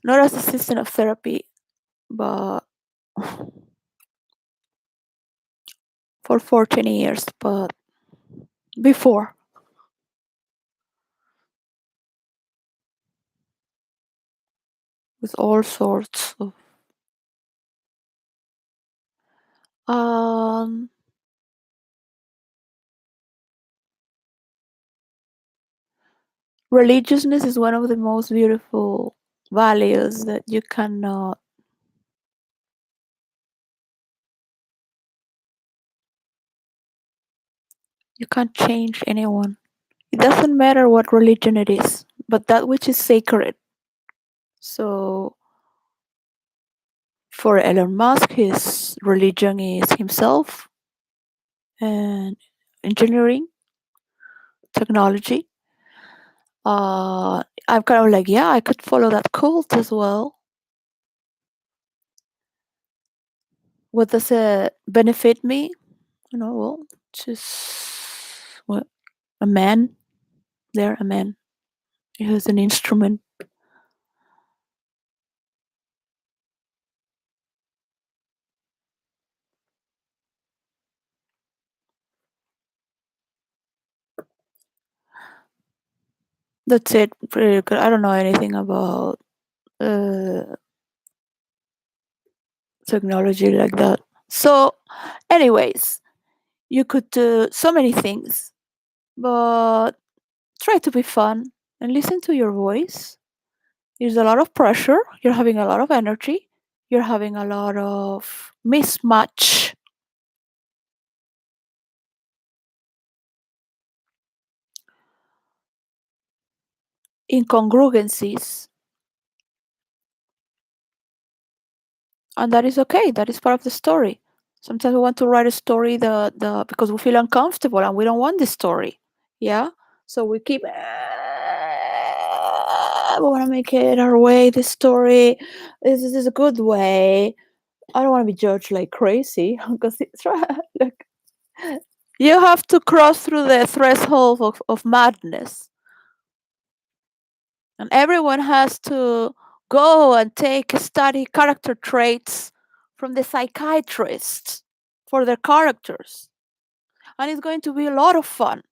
Speaker 1: Not as a system of therapy, but for 14 years, but before, with all sorts of um religiousness is one of the most beautiful values that you can't change anyone. It doesn't matter what religion it is, but that which is sacred. So for Elon Musk, his religion is himself and engineering, technology. I'm kind of like, yeah, I could follow that cult as well. What does it benefit me? Well, just what a man. There, a man. He has an instrument. That's it. Pretty good. I don't know anything about uh, technology like that. So, anyways, you could do so many things, but try to be fun and listen to your voice. There's a lot of pressure. You're having a lot of energy. You're having a lot of mismatch, incongruencies, and that is okay. That is part of the story. Sometimes we want to write a story the because we feel uncomfortable and we don't want this story. Yeah. So we keep we want to make it our way. This story is a good way. I don't want to be judged like crazy because it's right. Like, you have to cross through the threshold of madness, and everyone has to go and study character traits from the psychiatrists for their characters, and it's going to be a lot of fun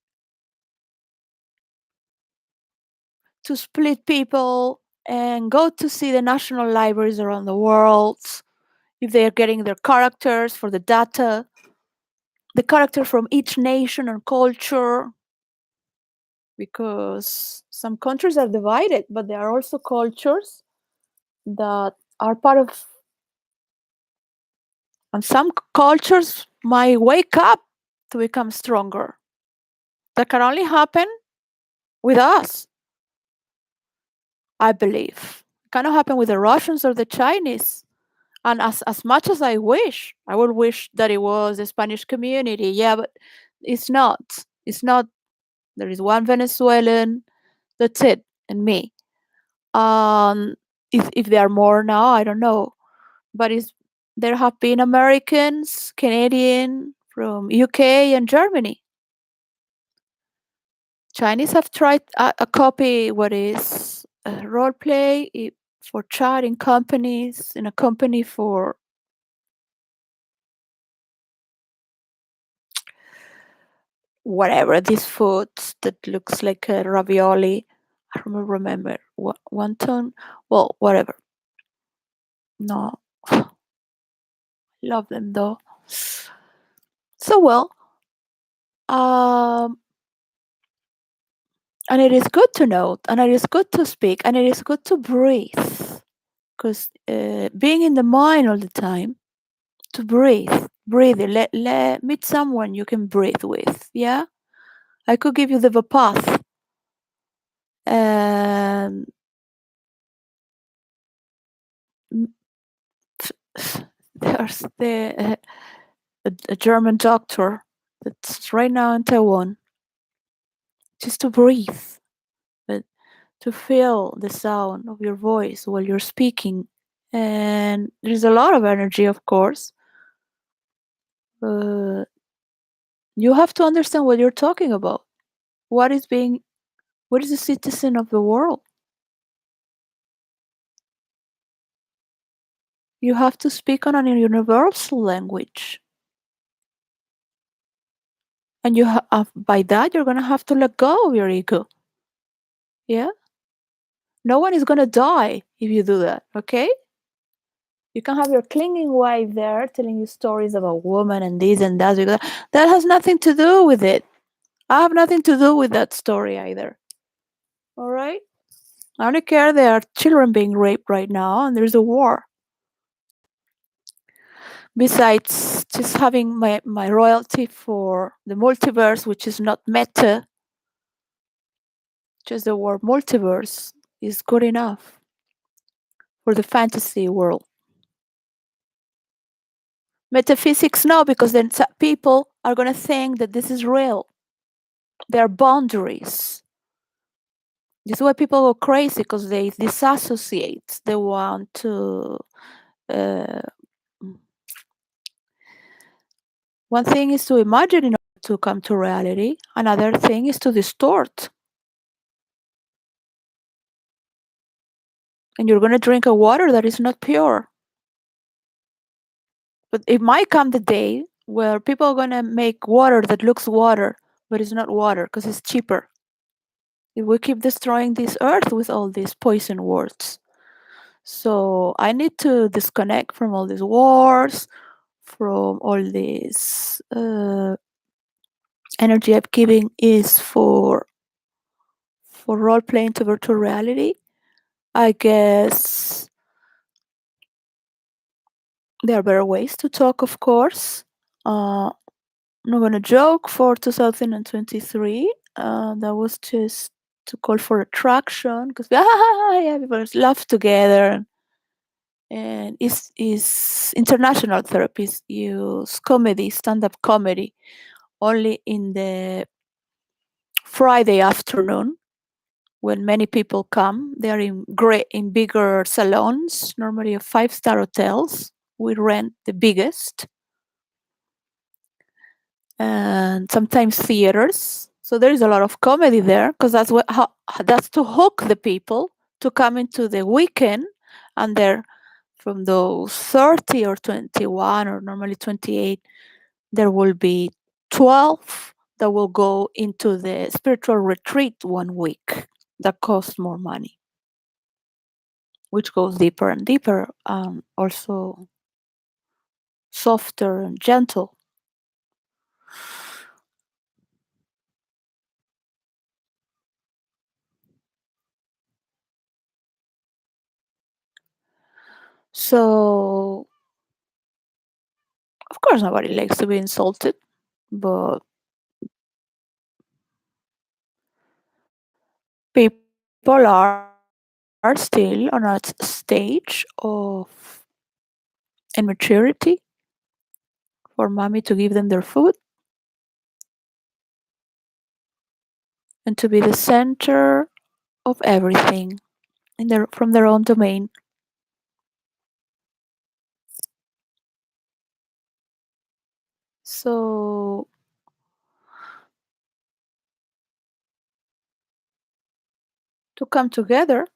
Speaker 1: to split people and go to see the national libraries around the world if they are getting their characters for the data, the character from each nation and culture, because some countries are divided, but there are also cultures that are part of, and some cultures might wake up to become stronger. That can only happen with us, I believe. It cannot happen with the Russians or the Chinese. And as much as I would wish that it was the Spanish community. Yeah, but it's not. It's not. There is one Venezuelan. That's it, and me. Um, if there are more now, I don't know. But there have been Americans, Canadian, from UK and Germany. Chinese have tried a copy what is role play for chat in companies, in a company for whatever this food that looks like a ravioli. I don't remember what wonton. Well, whatever. No, love them though. So well, um, and it is good to note, and it is good to speak, and it is good to breathe, because being in the mind all the time, to breathe. Meet someone you can breathe with. Yeah, I could give you the path. Um, there's a German doctor that's right now in Taiwan, just to breathe, but to feel the sound of your voice while you're speaking. And there's a lot of energy, of course, but you have to understand what you're talking about. What is being, what is a citizen of the world? You have to speak on a universal language. And by that, you're going to have to let go of your ego. Yeah? No one is going to die if you do that, okay? You can have your clinging wife there telling you stories about women and this and that. That has nothing to do with it. I have nothing to do with that story either. All right? I only care there are children being raped right now and there's a war. Besides just having my royalty for the multiverse, which is not meta, just the word multiverse is good enough for the fantasy world. Metaphysics, no, because then people are going to think that this is real. There are boundaries. This is why people go crazy, because they disassociate. They want to. Uh, one thing is to imagine in order to come to reality. Another thing is to distort. And you're going to drink a water that is not pure. But it might come the day where people are going to make water that looks water, but it's not water because it's cheaper. If we keep destroying this earth with all these poison words. So I need to disconnect from all these wars, from all this energy I'm giving is for role playing to virtual reality. I guess there are better ways to talk, of course. I'm not gonna joke for 2023. That was just to call for attraction because yeah, people laugh together, and is international therapists use comedy, stand-up comedy, only in the Friday afternoon when many people come. They are in bigger salons, normally of 5-star hotels. We rent the biggest, and sometimes theaters. So there is a lot of comedy there because that's to hook the people to come into the weekend, and they're from those 30 or 21 or normally 28, there will be 12 that will go into the spiritual retreat 1 week that costs more money, which goes deeper and deeper, also softer and gentle. So, of course, nobody likes to be insulted, but people are still on a stage of immaturity for mommy to give them their food and to be the center of everything from their own domain. So to come together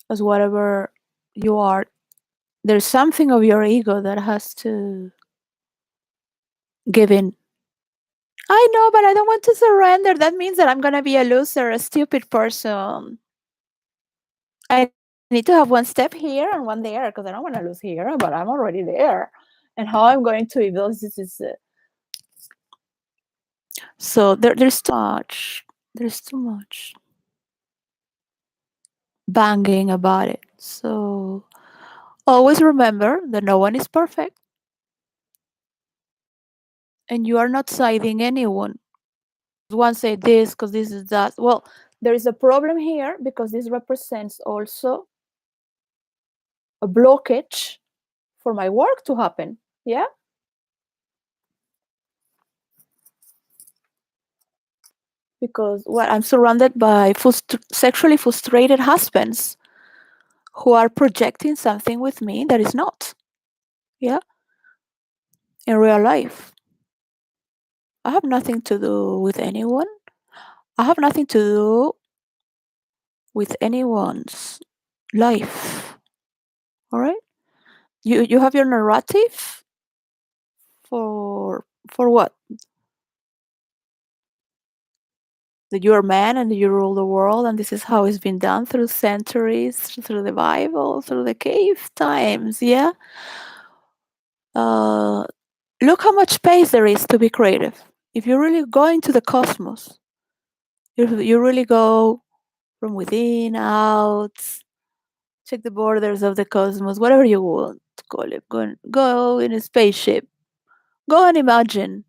Speaker 1: as whatever you are, there's something of your ego that has to give in. I know, but I don't want to surrender. That means that I'm going to be a loser, a stupid person. I need to have one step here and one there because I don't want to lose here, but I'm already there. And how I'm going to evolve this is so there's too much. There's too much banging about it. So always remember that no one is perfect and you are not siding anyone. One say this because this is that. Well, There is a problem here because this represents also a blockage for my work to happen. Yeah. Because I'm surrounded by sexually frustrated husbands who are projecting something with me that is not. Yeah. In real life, I have nothing to do with anyone. I have nothing to do with anyone's life. All right. You have your narrative for what? That you're a man and you rule the world, and this is how it's been done through centuries, through the Bible, through the cave times. Yeah. Uh, Look how much space there is to be creative. If you really go into the cosmos, you really go from within, out, check the borders of the cosmos, whatever you want to call it. Go in a spaceship. Go and imagine.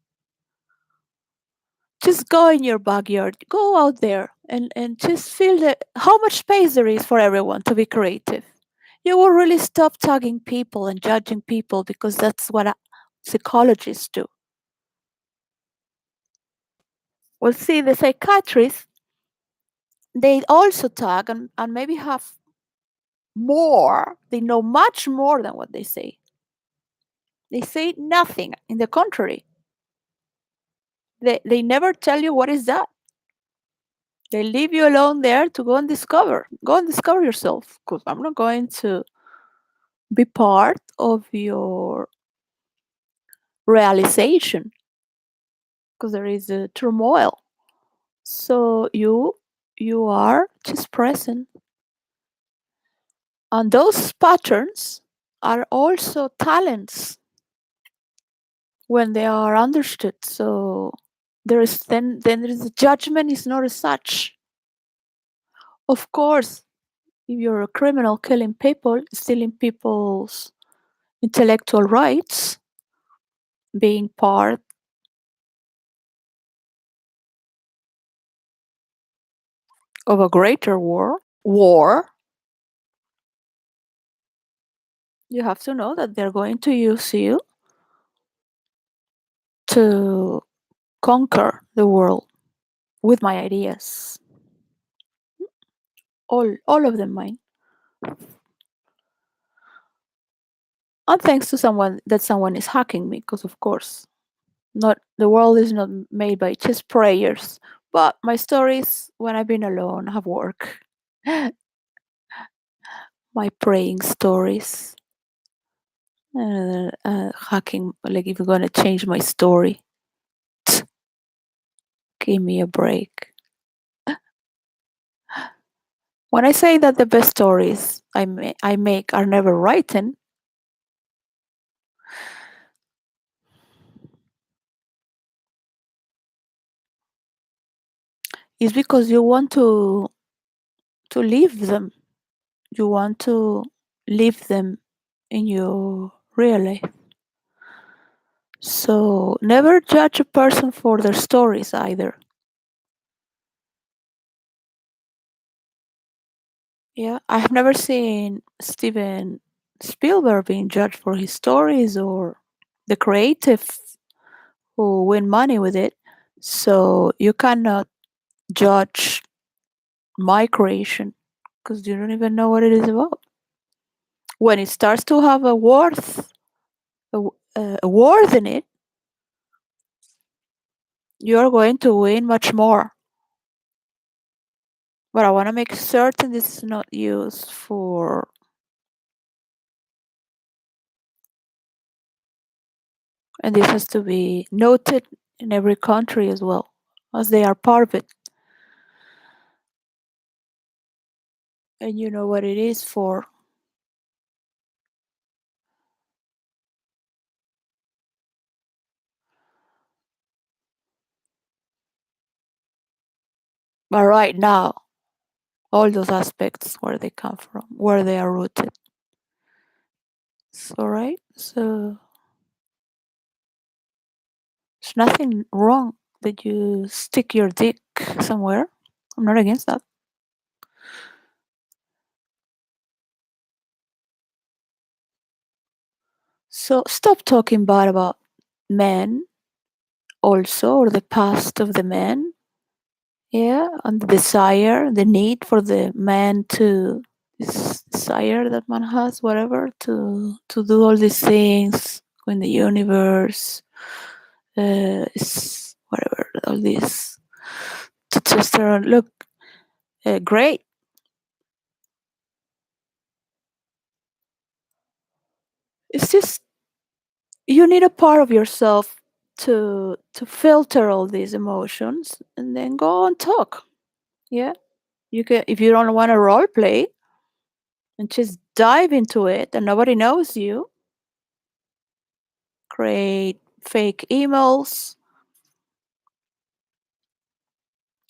Speaker 1: Just go in your backyard. Go out there and just feel how much space there is for everyone to be creative. You will really stop tagging people and judging people because that's what psychologists do. Well, see, the psychiatrists, they also tag and maybe have more. They know much more than what they say. They say nothing. In the contrary, they never tell you what is that. They leave you alone there to go and discover. Go and discover yourself. Because I'm not going to be part of your realization. Because there is a turmoil. So you are just present. And those patterns are also talents when they are understood. So there is then there is a judgment is not as such. Of course, if you're a criminal killing people, stealing people's intellectual rights, being part of a greater war, you have to know that they're going to use you to conquer the world with my ideas. All of them mine. And thanks to someone is hacking me, because of course not the world is not made by just prayers, but my stories when I've been alone have worked. My praying stories. Hacking, like if you're gonna change my story, give me a break. When I say that the best stories I make are never written, it's because you want to live them. You want to live them in your real life. So never judge a person for their stories either. Yeah, I have never seen Steven Spielberg being judged for his stories or the creative who win money with it. So you cannot judge my creation because you don't even know what it is about. When it starts to have a worth in it, you're going to win much more. But I want to make certain this is not used for and this has to be noted in every country as well, as they are part of it. And you know what it is for. But right now, all those aspects where they come from, where they are rooted. So right, so there's nothing wrong that you stick your dick somewhere. I'm not against that. So stop talking bad about men also, or the past of the men. Yeah, and the desire, the need for the man to, this desire that man has, whatever, to do all these things in the universe, is whatever, all this testosterone. Look, great. It's just you need a part of yourself to filter all these emotions and then go and talk. Yeah, you can, if you don't want to role play and just dive into it and nobody knows you, create fake emails.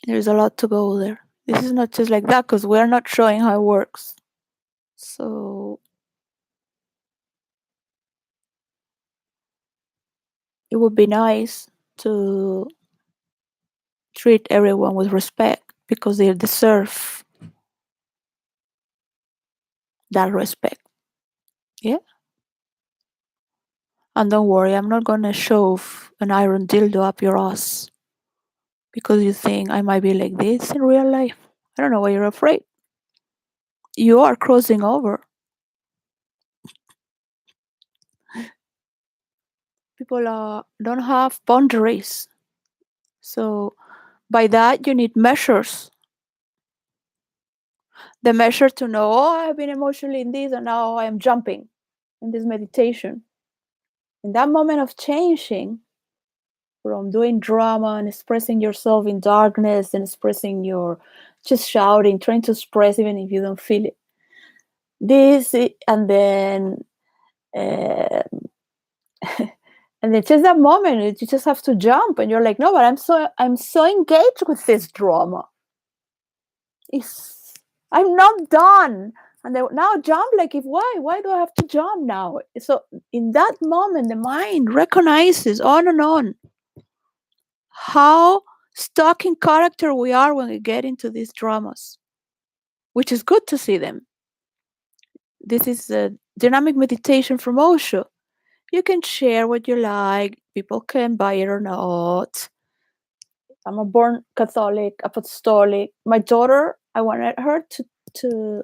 Speaker 1: There's a lot to go there. This is not just like that because we're not showing how it works. So it would be nice to treat everyone with respect because they deserve that respect. Yeah. And don't worry, I'm not gonna shove an iron dildo up your ass because you think I might be like this in real life. I don't know why you're afraid. You are crossing over. People don't have boundaries. So by that, you need measures. The measure to know, oh, I've been emotionally in this and now I am jumping in this meditation. In that moment of changing from doing drama and expressing yourself in darkness and expressing your, just shouting, trying to express even if you don't feel it. And then uh, and then just that moment you just have to jump and you're like, no, but I'm so engaged with this drama. It's, I'm not done. And then now jump, like, if why do I have to jump now? So in that moment the mind recognizes on and on how stuck in character we are when we get into these dramas, which is good to see them. This is a dynamic meditation from Osho. You can share what you like, people can buy it or not. I'm a born Catholic, apostolic. My daughter, I wanted her to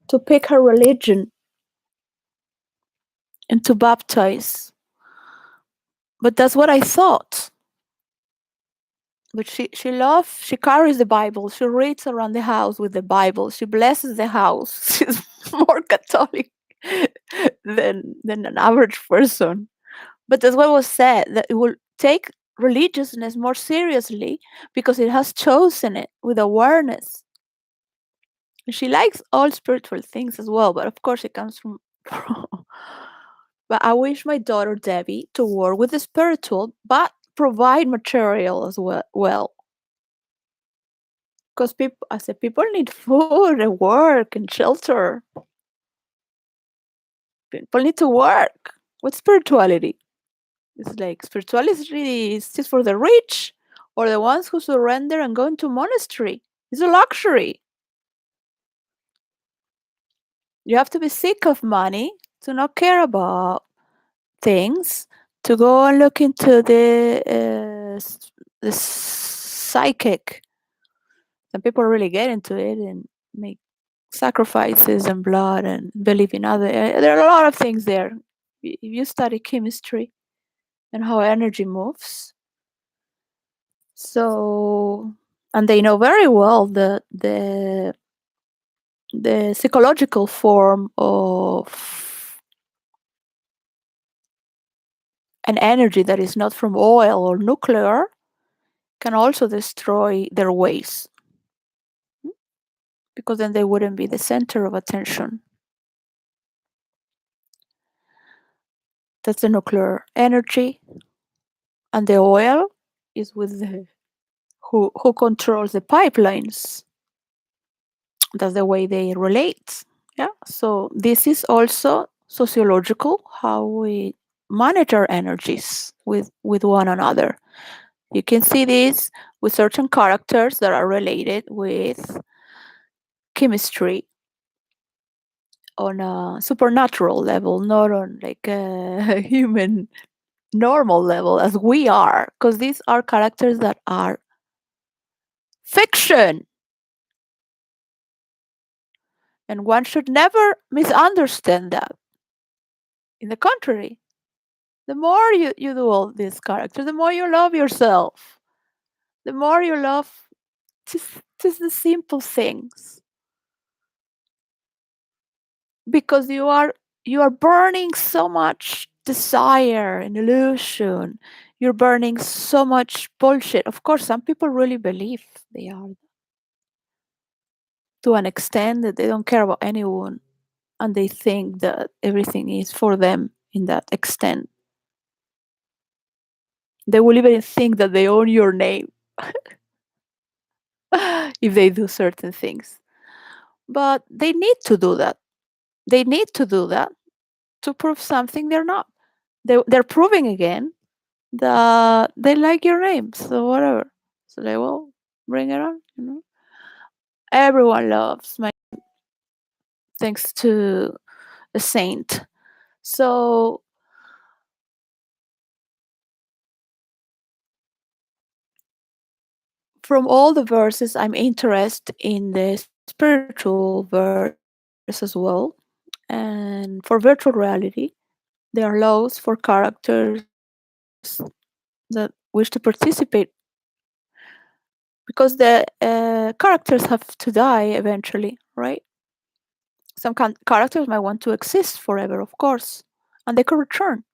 Speaker 1: to pick her religion and to baptize. But that's what I thought. But she carries the Bible. She reads around the house with the Bible. She blesses the house. She's more Catholic than an average person. But that's what was said, that it will take religiousness more seriously because it has chosen it with awareness. She likes all spiritual things as well, but of course it comes from. But I wish my daughter Debbie to work with the spiritual, but provide material as well. Because people, I said, people need food and work and shelter. People need to work. What's spirituality? It's like spirituality is just for the rich or the ones who surrender and go into monastery. It's a luxury. You have to be sick of money to not care about things, to go and look into the psychic. Some people really get into it and make sacrifices and blood and believe in other. There are a lot of things there. If you study chemistry and how energy moves, so, and they know very well the psychological form of an energy that is not from oil or nuclear can also destroy their ways, because then they wouldn't be the center of attention. That's the nuclear energy, and the oil is with the who controls the pipelines. That's the way they relate. Yeah. So this is also sociological, how we manage our energies with one another. You can see this with certain characters that are related with chemistry on a supernatural level, not on like a human normal level as we are, because these are characters that are fiction, and one should never misunderstand that. In the contrary, the more you do all these characters, the more you love yourself, the more you love just the simple things, because you are burning so much desire and illusion. You're burning so much bullshit. Of course, some people really believe they are, to an extent that they don't care about anyone, and they think that everything is for them in that extent. They will even think that they own your name if they do certain things. But they need to do that. They need to do that to prove something they're not. They're proving again that they like your name, so whatever. So they will bring it on. Everyone loves my, thanks to a saint. So from all the verses, I'm interested in the spiritual verse as well. And for virtual reality, there are laws for characters that wish to participate, because the characters have to die eventually, right? Some characters might want to exist forever, of course, and they could return,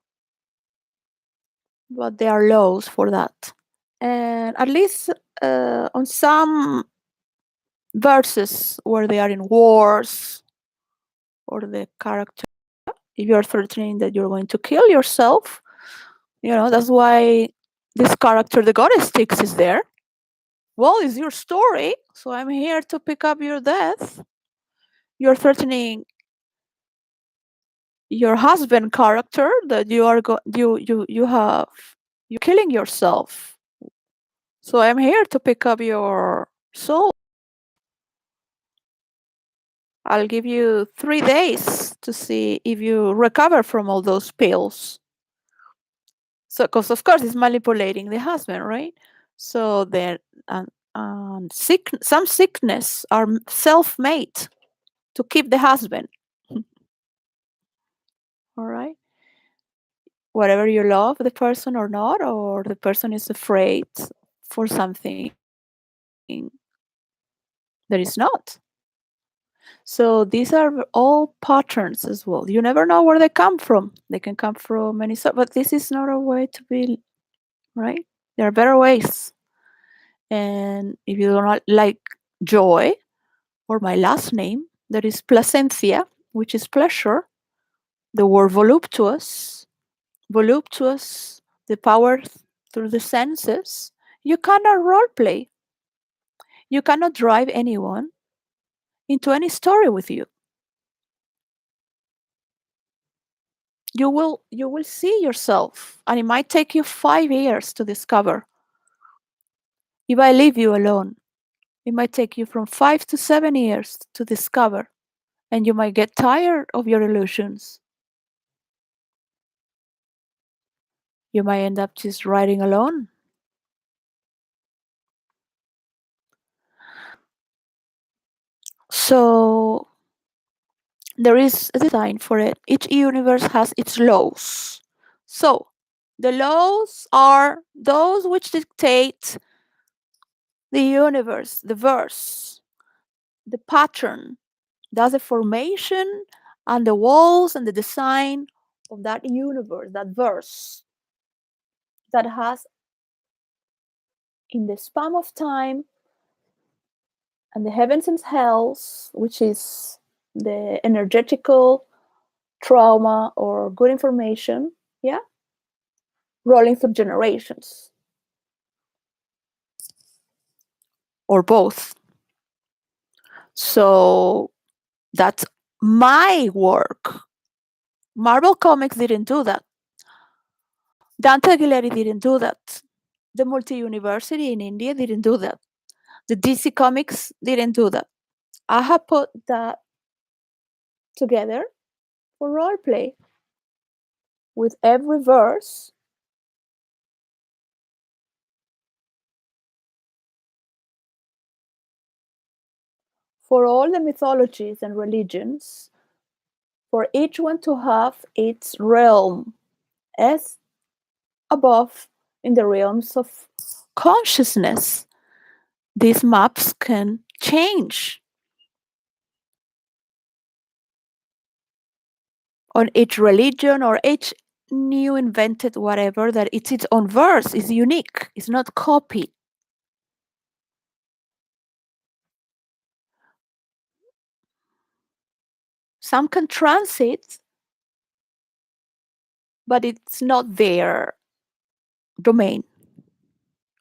Speaker 1: but there are laws for that. And at least on some verses where they are in wars, or the character, if you're threatening that you're going to kill yourself, that's why this character, the goddess Styx, is there. Well, it's your story, so I'm here to pick up your death. You're threatening your husband character that you are you're killing yourself. So I'm here to pick up your soul. I'll give you 3 days to see if you recover from all those pills. So, because of course, it's manipulating the husband, right? So then, some sickness are self-made to keep the husband. All right. Whatever you love the person or not, or the person is afraid for something that is not. So these are all patterns as well. You never know where they come from. They can come from many, but this is not a way to be, right? There are better ways. And if you do not like joy, or my last name, that is placentia, which is pleasure, the word voluptuous, the power through the senses, you cannot role play. You cannot drive anyone into any story with you. You will see yourself, and it might take you 5 years to discover. If I leave you alone, it might take you from 5 to 7 years to discover, and you might get tired of your illusions. You might end up just riding alone. So there is a design for it. Each universe has its laws. So the laws are those which dictate the universe, the verse, the pattern. That's the formation and the walls and the design of that universe, that verse, that has, in the span of time and the heavens and hells, which is the energetical trauma or good information, yeah, rolling through generations, or both. So that's my work. Marvel Comics didn't do that. Dante Alighieri didn't do that. The multi-university in India didn't do that. The DC Comics didn't do that. I have put that together for role play with every verse for all the mythologies and religions, for each one to have its realm as above in the realms of consciousness. These maps can change on each religion or each new invented whatever, that it's its own verse, is unique, it's not copied. Some can transit, but it's not their domain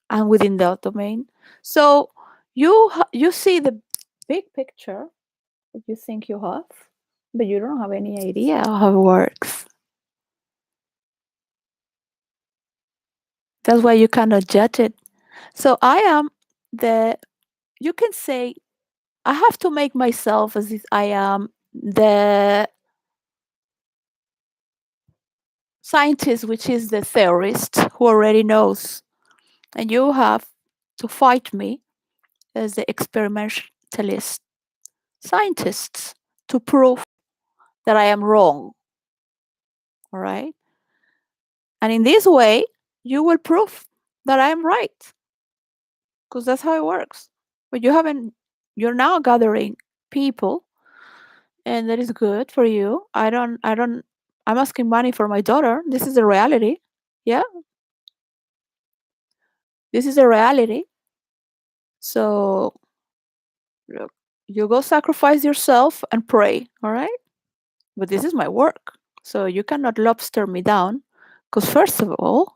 Speaker 1: and within that domain. So you see the big picture that you think you have, but you don't have any idea how it works. That's why you cannot judge it. So I am the, you can say, I have to make myself as if I am the scientist, which is the theorist who already knows. And you have to fight me as the experimentalist scientists to prove that I am wrong. All right. And in this way, you will prove that I am right, because that's how it works. But you haven't, you're now gathering people, and that is good for you. I'm asking money for my daughter. This is the reality. Yeah, this is the reality. So look, you go sacrifice yourself and pray, all right? But this is my work. So you cannot lobster me down, because first of all,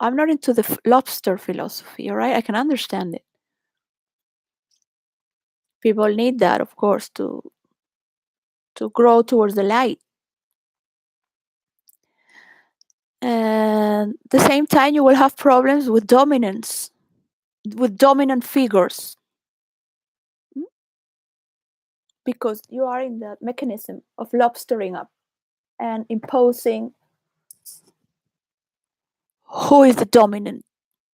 Speaker 1: I'm not into the lobster philosophy, all right? I can understand it. People need that, of course, to grow towards the light. And at the same time, you will have problems with dominance, with dominant figures, because you are in that mechanism of lobstering up and imposing who is the dominant.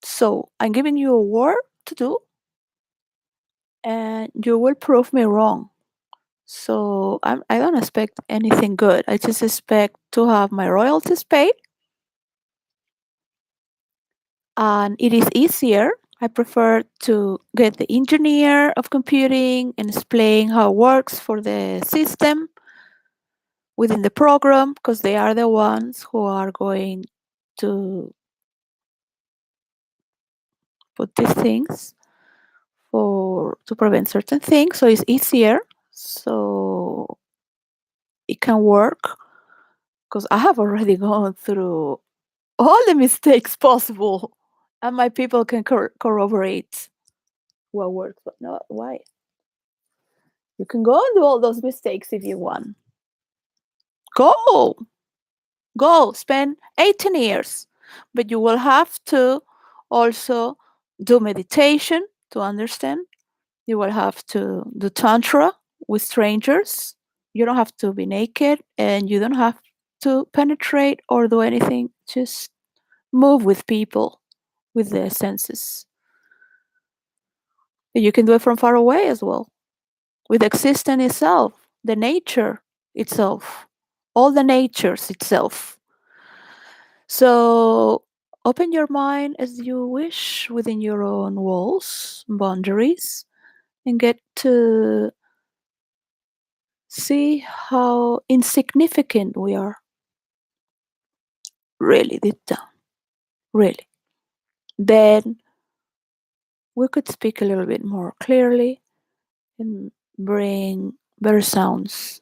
Speaker 1: So I'm giving you a work to do, and you will prove me wrong. So I don't expect anything good. I just expect to have my royalties paid, and it is easier. I prefer to get the engineer of computing and explain how it works for the system within the program, because they are the ones who are going to put these things for to prevent certain things. So it's easier. So it can work, because I have already gone through all the mistakes possible, and my people can corroborate what works, but not why. You can go and do all those mistakes if you want. Go, go, spend 18 years, but you will have to also do meditation to understand. You will have to do tantra with strangers. You don't have to be naked, and you don't have to penetrate or do anything. Just move with people with their senses. You can do it from far away as well, with existence itself, the nature itself, all the natures itself. So open your mind as you wish within your own walls, boundaries, and get to see how insignificant we are, really deep down, really. Then we could speak a little bit more clearly and bring better sounds.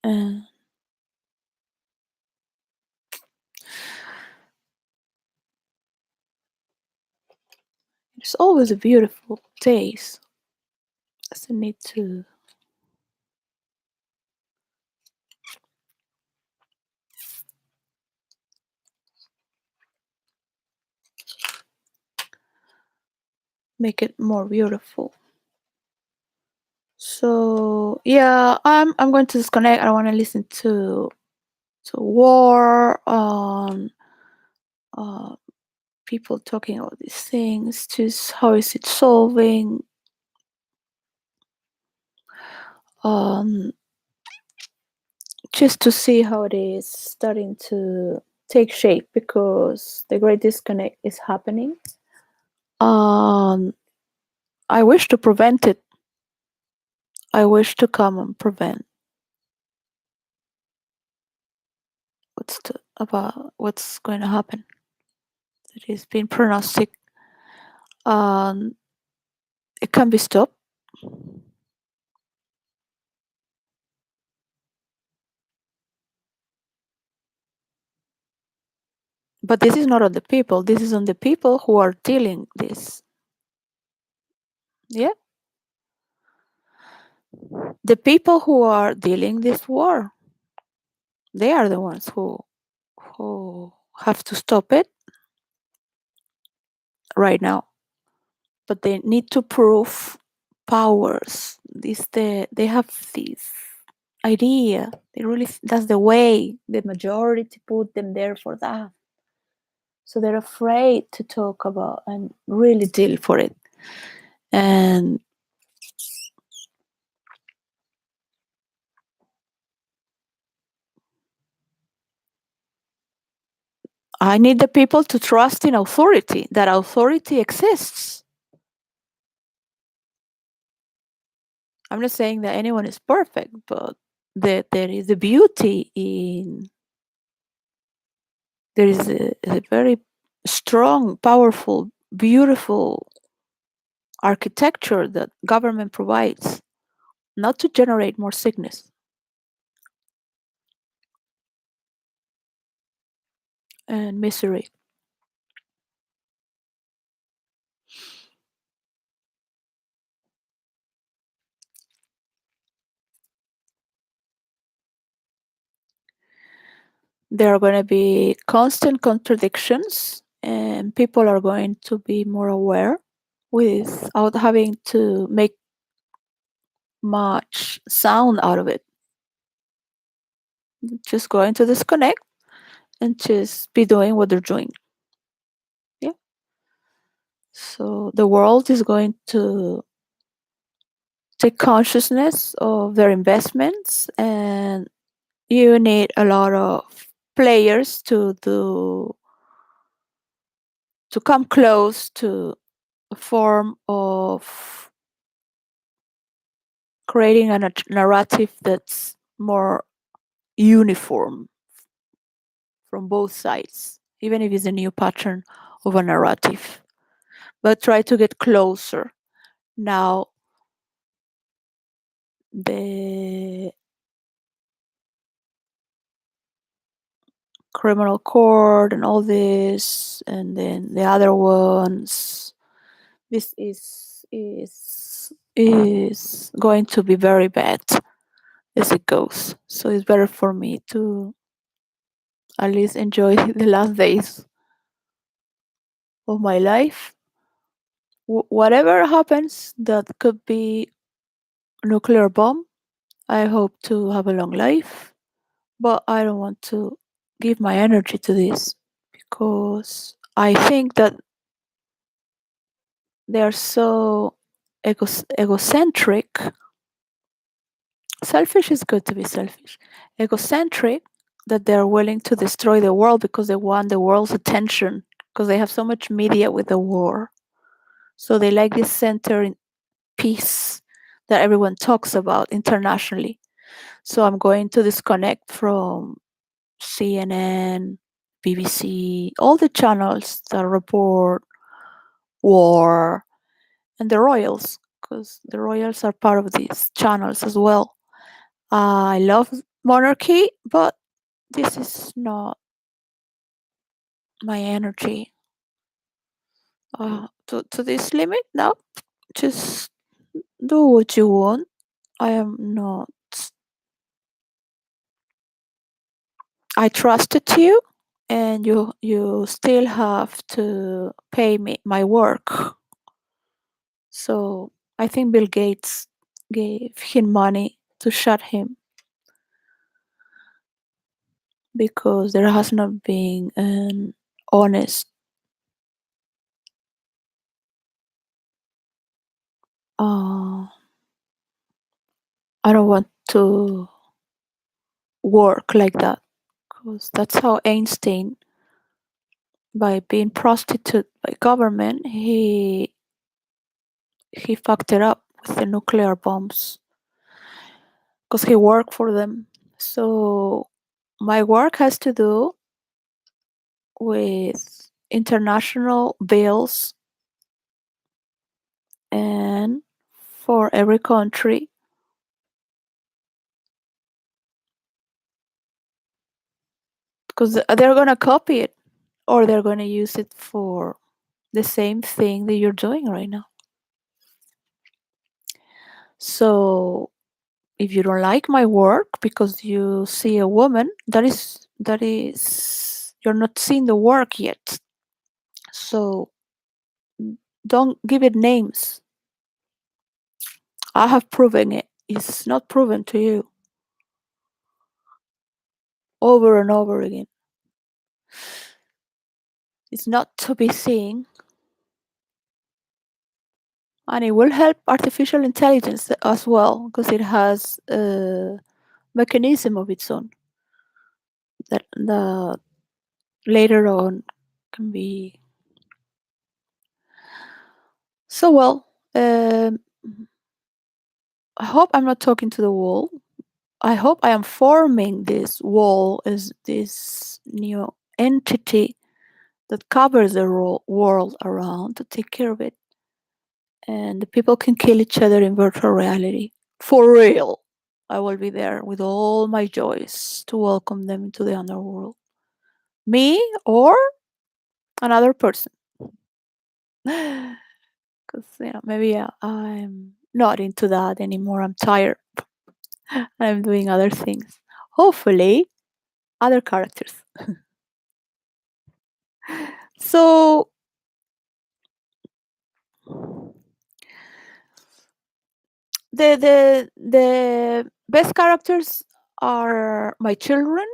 Speaker 1: And it's always a beautiful days. Doesn't need to. make it more beautiful. So yeah, I'm going to disconnect. I don't want to listen to war on uh, people talking about these things. Just how is it solving? Um, just to see how it is starting to take shape because the great disconnect is happening. Um, I wish to prevent it. I wish to come and prevent about what's going to happen. It is being prognostic. Um, it can be stopped. But this is not on the people. This is on the people who are dealing this. Yeah, the people who are dealing this war. They are the ones who have to stop it right now. But they need to prove powers. They have this idea. They really that's the way the majority put them there for that. So they're afraid to talk about and really deal for it. And I need the people to trust in authority, that authority exists. I'm not saying that anyone is perfect, but there is a beauty in there is a very strong, powerful, beautiful architecture that government provides, not to generate more sickness and misery. There are going to be constant contradictions, and people are going to be more aware without having to make much sound out of it. Just going to disconnect and just be doing what they're doing. Yeah. So the world is going to take consciousness of their investments, and you need a lot of players to come close to a form of creating a narrative that's more uniform from both sides, even if it's a new pattern of a narrative. But try to get closer. Now, the criminal court and all this, and then the other ones, this is going to be very bad as it goes. So it's better for me to at least enjoy the last days of my life. Whatever happens, that could be nuclear bomb. I hope to have a long life, but I don't want to give my energy to this because I think that they are so egocentric. Selfish is good to be selfish. Egocentric that they're willing to destroy the world because they want the world's attention because they have so much media with the war. So they like this center in peace that everyone talks about internationally. So I'm going to disconnect from CNN, BBC, all the channels that report war, and the royals, because the royals are part of these channels as well. I love monarchy, but this is not my energy. To this limit, no. Just do what you want. I am not. I trusted you, and you still have to pay me my work. So I think Bill Gates gave him money to shut him because there has not been an honest uh, I don't want to work like that because that's how Einstein, by being prostitute by government, he fucked it up with the nuclear bombs because he worked for them. So my work has to do with international bills, and for every country, because they're gonna copy it or they're gonna use it for the same thing that you're doing right now. So if you don't like my work because you see a woman, that is you're not seeing the work yet. So don't give it names. I have proven it. It's not proven to you over and over again. It's not to be seen, and it will help artificial intelligence as well because it has a mechanism of its own that later on can be so well. I hope I'm not talking to the wall. I hope I am forming this wall as this new entity that covers the world around to take care of it. And the people can kill each other in virtual reality. For real. I will be there with all my joys to welcome them into the underworld. Me or another person. Because, maybe I'm not into that anymore. I'm tired. I'm doing other things. Hopefully, other characters. So the best characters are my children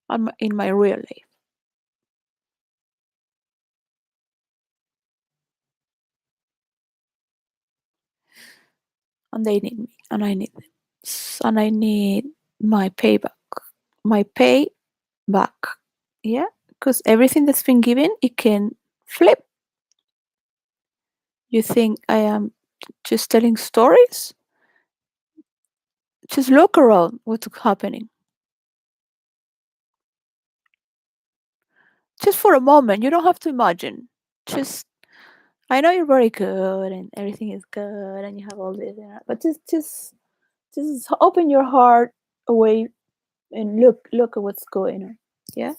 Speaker 1: and in my real life, and they need me, and I need them, and I need my payback, my pay back. Yeah, because everything that's been given, it can flip. You think I am just telling stories? Just look around what's happening. Just for a moment, you don't have to imagine. Just, I know you're very good and everything is good and you have all this, but just open your heart away and look at what's going on. Yeah,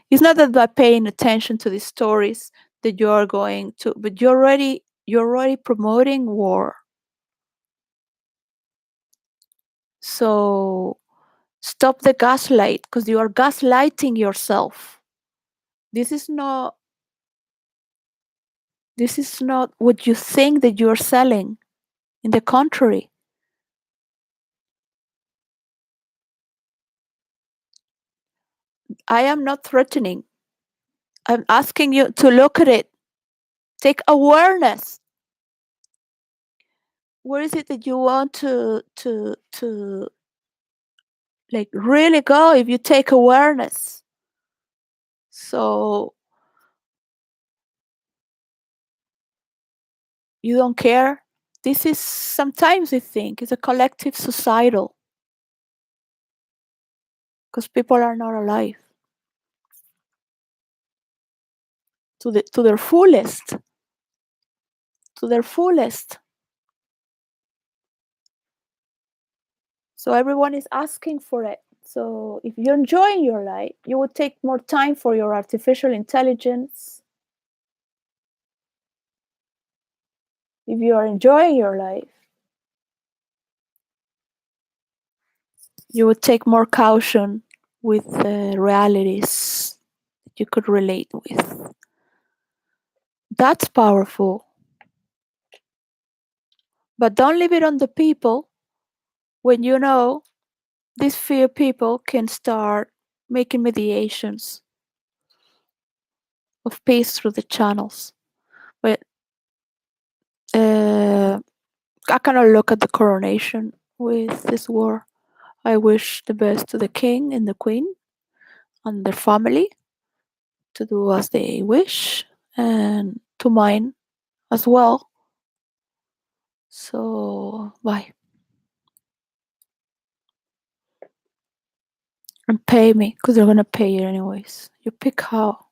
Speaker 1: it's not that by paying attention to these stories that you're going to, but you're already promoting war. So stop the gaslight because you are gaslighting yourself. This is not this is not what you think that you're selling. In the contrary, I am not threatening. I'm asking you to look at it. Take awareness. Where is it that you want to like really go if you take awareness? So you don't care. This is sometimes I think it's a collective societal because people are not alive to their fullest, to their fullest. So everyone is asking for it. So if you're enjoying your life, you would take more time for your artificial intelligence. If you are enjoying your life, you would take more caution with the realities that you could relate with. That's powerful. But don't leave it on the people when you know these few people can start making mediations of peace through the channels. But I cannot look at the coronation with this war. I wish the best to the king and the queen and their family to do as they wish, and to mine as well. So, bye. And pay me, because they're gonna pay you anyways. You pick how.